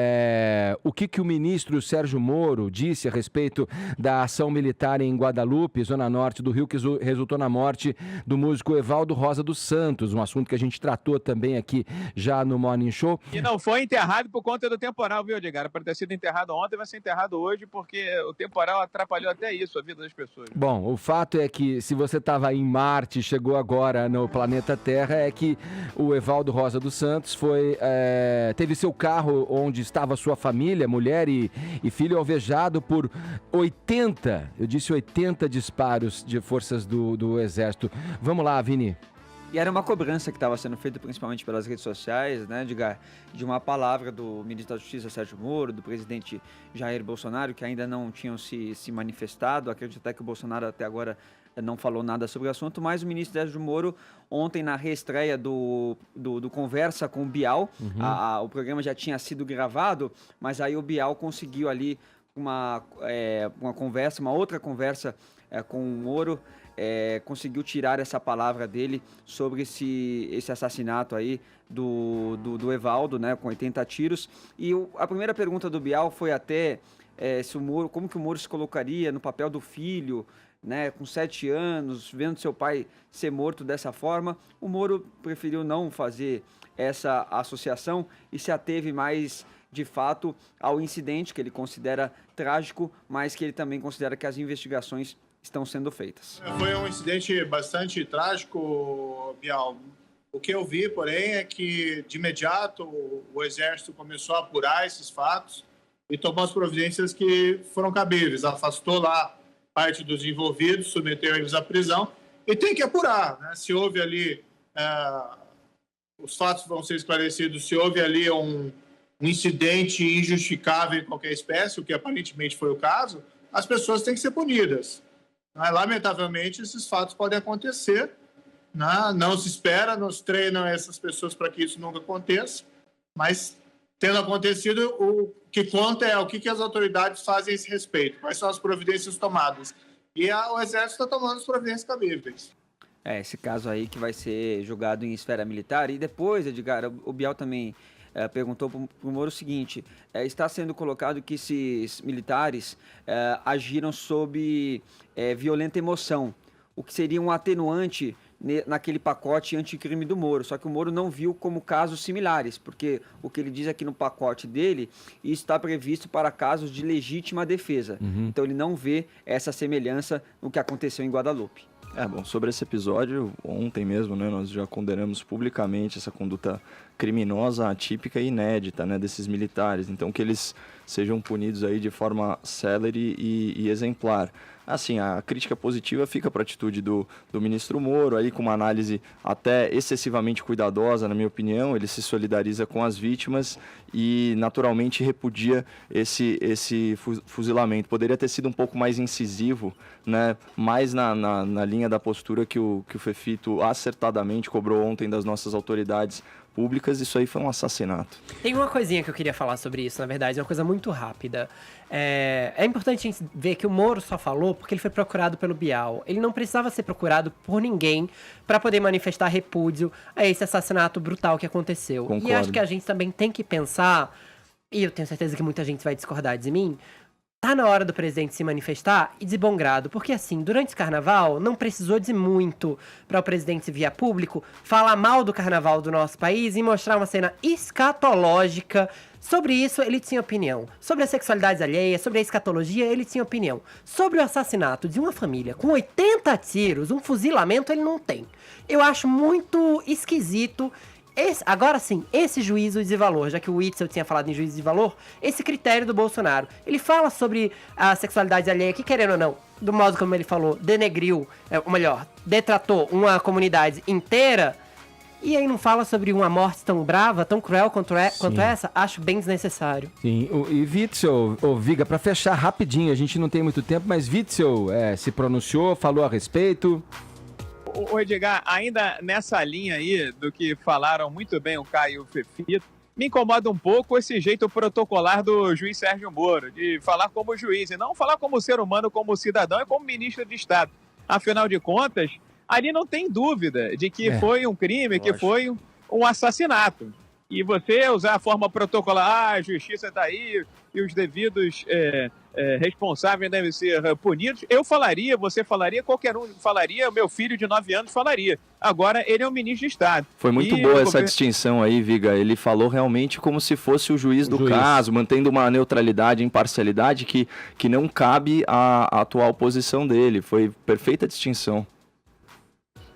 o que o ministro Sérgio Moro disse a respeito da ação militar em Guadalupe, zona norte do Rio, que resultou na morte do músico Evaldo Rosa dos Santos, um assunto que a gente tratou também aqui já no Morning Show. E não foi enterrado por conta do temporal, viu, Edgar? Para ter sido enterrado ontem, vai ser enterrado hoje, porque o temporal atrapalhou até isso, a vida das pessoas. Bom, o fato é que se você estava em Marte e chegou agora no planeta Terra, é que o Evaldo Rosa dos Santos teve seu carro onde estava sua família, mulher e filho, alvejado por 80 disparos de forças do Exército. Vamos lá, Vini. E era uma cobrança que estava sendo feita principalmente pelas redes sociais, né, Edgar, de uma palavra do ministro da Justiça, Sérgio Moro, do presidente Jair Bolsonaro, que ainda não tinham se manifestado. Acredito até que o Bolsonaro até agora não falou nada sobre o assunto, mas o ministro Sérgio Moro, ontem na reestreia do Conversa com o Bial, o programa já tinha sido gravado, mas aí o Bial conseguiu ali uma outra conversa com o Moro, conseguiu tirar essa palavra dele sobre esse assassinato aí do Evaldo, né, com 80 tiros. E a primeira pergunta do Bial foi até como que o Moro se colocaria no papel do filho, né, com 7 anos, vendo seu pai ser morto dessa forma. O Moro preferiu não fazer essa associação e se ateve mais, de fato, ao incidente, que ele considera trágico, mas que ele também considera que as investigações estão sendo feitas. Foi um incidente bastante trágico, Bial. O que eu vi, porém, é que de imediato o Exército começou a apurar esses fatos e tomou as providências que foram cabíveis. Afastou lá parte dos envolvidos, submeteu eles à prisão e tem que apurar, né? Se houve ali, os fatos vão ser esclarecidos, se houve ali um incidente injustificável em qualquer espécie, o que aparentemente foi o caso, as pessoas têm que ser punidas. Lamentavelmente, esses fatos podem acontecer, né? Não se espera, nos treinam essas pessoas para que isso nunca aconteça, mas tendo acontecido, o que conta é o que as autoridades fazem a esse respeito, quais são as providências tomadas. E o Exército está tomando as providências cabíveis. Esse caso aí que vai ser julgado em esfera militar. E depois, Edgar, o Bial também perguntou para o Moro o seguinte: está sendo colocado que esses militares agiram sob violenta emoção, o que seria um atenuante naquele pacote anticrime do Moro. Só que o Moro não viu como casos similares, porque o que ele diz aqui no pacote dele, isso está previsto para casos de legítima defesa. Então ele não vê essa semelhança no que aconteceu em Guadalupe. Bom, sobre esse episódio, ontem mesmo, né, nós já condenamos publicamente essa conduta criminosa, atípica e inédita, né, desses militares. Então, que eles sejam punidos aí de forma célere e exemplar. Assim, a crítica positiva fica para a atitude do ministro Moro, aí com uma análise até excessivamente cuidadosa, na minha opinião. Ele se solidariza com as vítimas e, naturalmente, repudia esse fuzilamento. Poderia ter sido um pouco mais incisivo, né? Mais na linha da postura que o Fefito acertadamente cobrou ontem das nossas autoridades públicas. Isso aí foi um assassinato. Tem uma coisinha que eu queria falar sobre isso, na verdade, é uma coisa muito rápida. É importante a gente ver que o Moro só falou porque ele foi procurado pelo Bial. Ele não precisava ser procurado por ninguém para poder manifestar repúdio a esse assassinato brutal que aconteceu. Concordo. E acho que a gente também tem que pensar, e eu tenho certeza que muita gente vai discordar de mim, tá na hora do presidente se manifestar e de bom grado, porque assim, durante o carnaval não precisou de muito para o presidente vir a público falar mal do carnaval do nosso país e mostrar uma cena escatológica. Sobre isso, ele tinha opinião. Sobre a sexualidade alheia, sobre a escatologia, ele tinha opinião. Sobre o assassinato de uma família com 80 tiros, um fuzilamento, ele não tem. Eu acho muito esquisito. Agora sim, esse juízo de valor, já que o Witzel tinha falado em juízo de valor, esse critério do Bolsonaro. Ele fala sobre a sexualidade alheia, que querendo ou não, do modo como ele falou, denegriu, ou melhor, detratou uma comunidade inteira. E aí não fala sobre uma morte tão brava, tão cruel quanto essa? Acho bem desnecessário. Sim, e Witzel, Viga, para fechar rapidinho, a gente não tem muito tempo, mas Witzel se pronunciou, falou a respeito. O Edgar, ainda nessa linha aí do que falaram muito bem o Caio e o Fefito, me incomoda um pouco esse jeito protocolar do juiz Sérgio Moro, de falar como juiz e não falar como ser humano, como cidadão e como ministro de Estado. Afinal de contas, ali não tem dúvida de que foi um crime, que foi um assassinato. E você usar a forma protocolar, a justiça está aí e os devidos responsáveis devem ser punidos. Eu falaria, você falaria, qualquer um falaria, o meu filho de 9 anos falaria. Agora, ele é um ministro de Estado. Foi muito boa essa distinção aí, Viga. Ele falou realmente como se fosse o juiz do caso, mantendo uma neutralidade e imparcialidade que não cabe à atual posição dele. Foi perfeita distinção.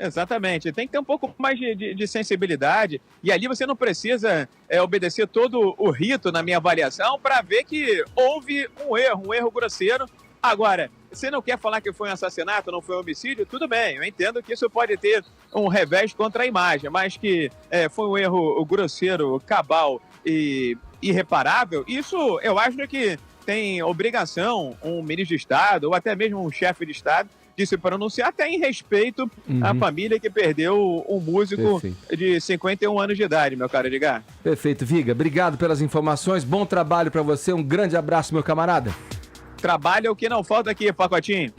Exatamente, tem que ter um pouco mais de sensibilidade, e ali você não precisa obedecer todo o rito na minha avaliação para ver que houve um erro grosseiro. Agora, você não quer falar que foi um assassinato, não foi um homicídio? Tudo bem, eu entendo que isso pode ter um revés contra a imagem, mas que foi um erro grosseiro, cabal e irreparável, isso eu acho que tem obrigação um ministro de Estado ou até mesmo um chefe de Estado de se pronunciar, até em respeito à família que perdeu um músico de 51 anos de idade, meu caro Edgar. Perfeito, Viga. Obrigado pelas informações. Bom trabalho para você. Um grande abraço, meu camarada. Trabalho é o que não falta aqui, pacotinho.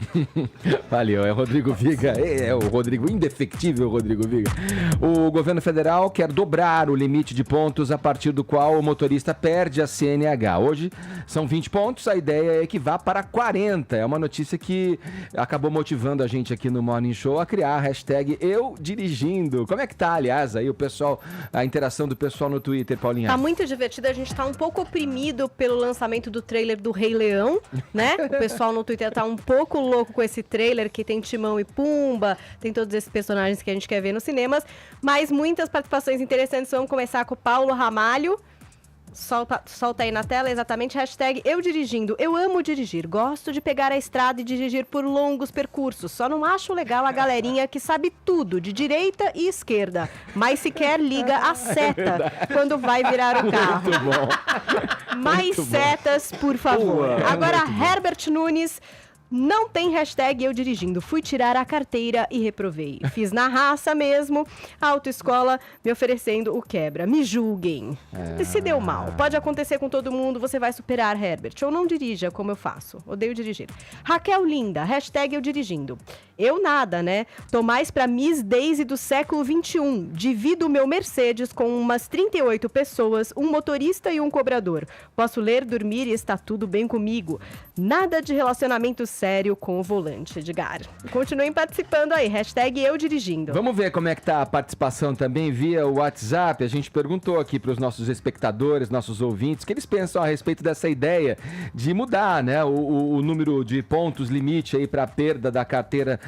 Valeu, é o Rodrigo Viga, é o Rodrigo, indefectível Rodrigo Viga. O governo federal quer dobrar o limite de pontos a partir do qual o motorista perde a CNH. Hoje são 20 pontos, a ideia é que vá para 40. É uma notícia que acabou motivando a gente aqui no Morning Show a criar a hashtag Eu Dirigindo. Como é que tá, aliás, aí o pessoal, a interação do pessoal no Twitter, Paulinha? Tá muito divertido, a gente tá um pouco oprimido pelo lançamento do trailer do Rei Leão, né? O pessoal no Twitter tá um pouco louco com esse trailer que tem Timão e Pumba, tem todos esses personagens que a gente quer ver nos cinemas, mas muitas participações interessantes. Vamos começar com o Paulo Ramalho. Solta aí na tela, exatamente, hashtag Eu Dirigindo. Eu amo dirigir, gosto de pegar a estrada e dirigir por longos percursos. Só não acho legal a galerinha que sabe tudo, de direita e esquerda, mas sequer liga a seta quando vai virar o carro. Muito bom. Mais Muito setas, por favor. Boa, Agora, Herbert Nunes... Não tem hashtag Eu Dirigindo. Fui tirar a carteira e reprovei. Fiz na raça mesmo. A autoescola me oferecendo o quebra. Me julguem. Se deu mal. Pode acontecer com todo mundo. Você vai superar, Herbert. Ou não dirija como eu faço. Odeio dirigir. Raquel Linda. Hashtag Eu Dirigindo. Eu nada, né? Tô mais pra Miss Daisy do século XXI. Divido o meu Mercedes com umas 38 pessoas, um motorista e um cobrador. Posso ler, dormir e está tudo bem comigo. Nada de relacionamento sério com o volante, Edgar. Continuem participando aí, hashtag Eu Dirigindo. Vamos ver como é que tá a participação também via o WhatsApp. A gente perguntou aqui para os nossos espectadores, nossos ouvintes, o que eles pensam a respeito dessa ideia de mudar, né, o número de pontos limite aí para a perda da carteira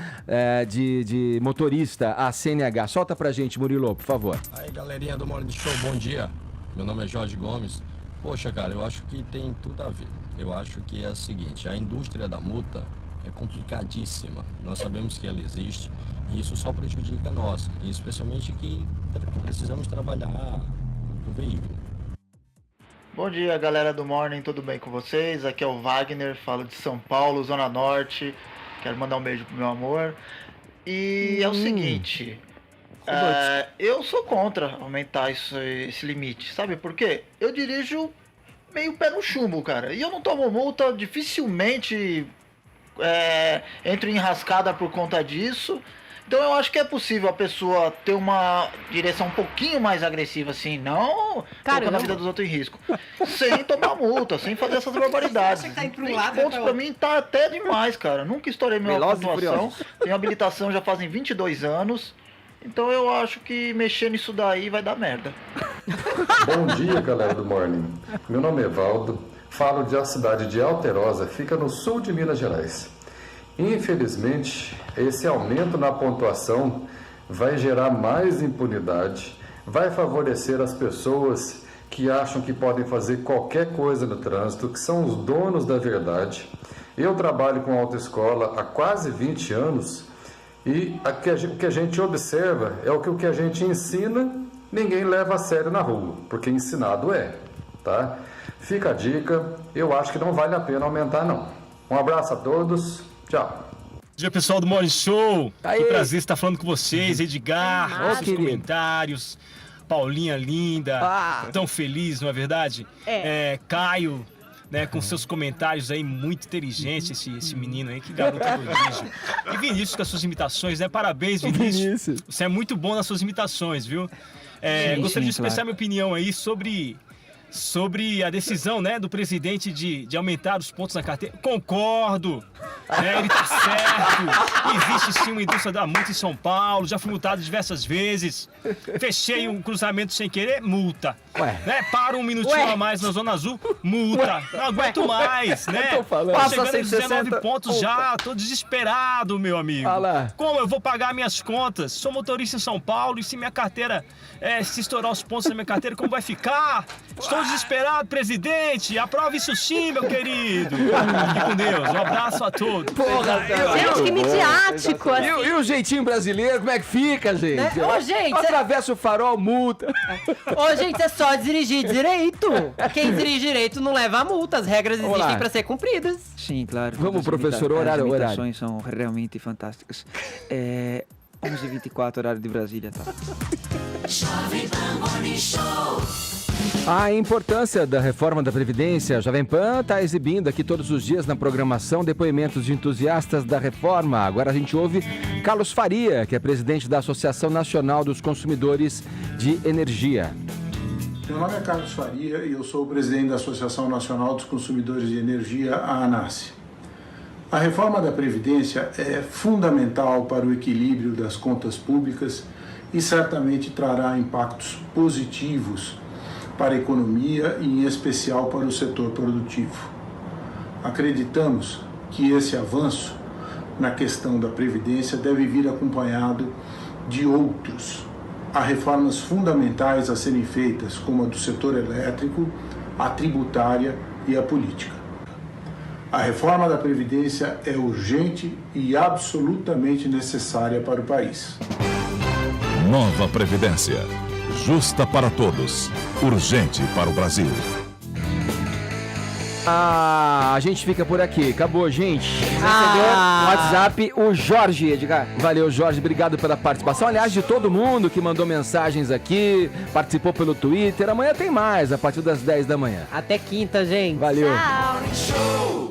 de motorista, a CNH. Solta pra gente, Murilo, por favor. Aí, galerinha do Morning Show, bom dia. Meu nome é Jorge Gomes. Poxa, cara, eu acho que tem tudo a ver. Eu acho que é o seguinte, a indústria da multa é complicadíssima. Nós sabemos que ela existe e isso só prejudica nós, e especialmente que precisamos trabalhar no veículo. Bom dia, galera do Morning, tudo bem com vocês? Aqui é o Wagner, falo de São Paulo, Zona Norte. Quero mandar um beijo pro meu amor. E é o seguinte, eu sou contra aumentar esse limite, sabe por quê? Eu dirijo meio pé no chumbo, cara, e eu não tomo multa, dificilmente entro em enrascada por conta disso. Então eu acho que é possível a pessoa ter uma direção um pouquinho mais agressiva, assim, não colocando a vida dos outros em risco, sem tomar multa, sem fazer essas barbaridades. 20 pontos pra mim tá até demais, cara. Nunca estourei minha pontuação, tenho habilitação já fazem 22 anos, então eu acho que mexer nisso daí vai dar merda. Bom dia, galera do Morning. Meu nome é Valdo, falo da cidade de Alterosa, fica no sul de Minas Gerais. Infelizmente, esse aumento na pontuação vai gerar mais impunidade, vai favorecer as pessoas que acham que podem fazer qualquer coisa no trânsito, que são os donos da verdade. Eu trabalho com autoescola há quase 20 anos e o que a gente observa é o que a gente ensina, ninguém leva a sério na rua, porque ensinado tá? Fica a dica, eu acho que não vale a pena aumentar não. Um abraço a todos. Tchau. Bom dia, pessoal do Morning Show. Que prazer estar falando com vocês, Edgar, seus comentários, Paulinha linda, tão feliz, não é verdade? Caio, né, com seus comentários aí, muito inteligente esse menino aí, que garoto prodígio. E Vinícius com as suas imitações, né? Parabéns, Vinícius. Você é muito bom nas suas imitações, viu? Gostaria de expressar minha opinião aí sobre a decisão, né, do presidente de aumentar os pontos na carteira. Concordo, né, ele tá certo. Existe sim uma indústria da multa em São Paulo, já fui multado diversas vezes. Fechei um cruzamento sem querer, multa. Né, para um minutinho a mais na Zona Azul, multa. Não aguento mais, né? Tô chegando em 19 pontos já, tô desesperado, meu amigo. Como eu vou pagar minhas contas? Sou motorista em São Paulo e se minha carteira, se estourar os pontos da minha carteira, como vai ficar? Estou desesperado, presidente. Aprove isso sim, meu querido. Fique com Deus. Um abraço a todos. Porra, gente, que midiático, assim. E o jeitinho brasileiro, como é que fica, gente? Né? Ô, gente, atravessa o farol, multa. Ô, gente, é só dirigir direito. Quem dirige direito não leva a multa. As regras existem para ser cumpridas. Sim, claro. Vamos, professor, horário. As imitações são realmente fantásticas. 11h24, horário de Brasília, tá? Jovem Pan Morning Show. A importância da reforma da Previdência. A Jovem Pan está exibindo aqui todos os dias na programação depoimentos de entusiastas da reforma. Agora a gente ouve Carlos Faria, que é presidente da Associação Nacional dos Consumidores de Energia. Meu nome é Carlos Faria e eu sou o presidente da Associação Nacional dos Consumidores de Energia, a ANACE. A reforma da Previdência é fundamental para o equilíbrio das contas públicas e certamente trará impactos positivos para a economia e, em especial, para o setor produtivo. Acreditamos que esse avanço na questão da Previdência deve vir acompanhado de outros. Há reformas fundamentais a serem feitas, como a do setor elétrico, a tributária e a política. A reforma da Previdência é urgente e absolutamente necessária para o país. Nova Previdência. Justa para todos. Urgente para o Brasil. A gente fica por aqui. Acabou, gente. Recebeu no WhatsApp o Jorge, Edgar. Valeu, Jorge. Obrigado pela participação. Aliás, de todo mundo que mandou mensagens aqui, participou pelo Twitter. Amanhã tem mais, a partir das 10 da manhã. Até quinta, gente. Valeu. Tchau.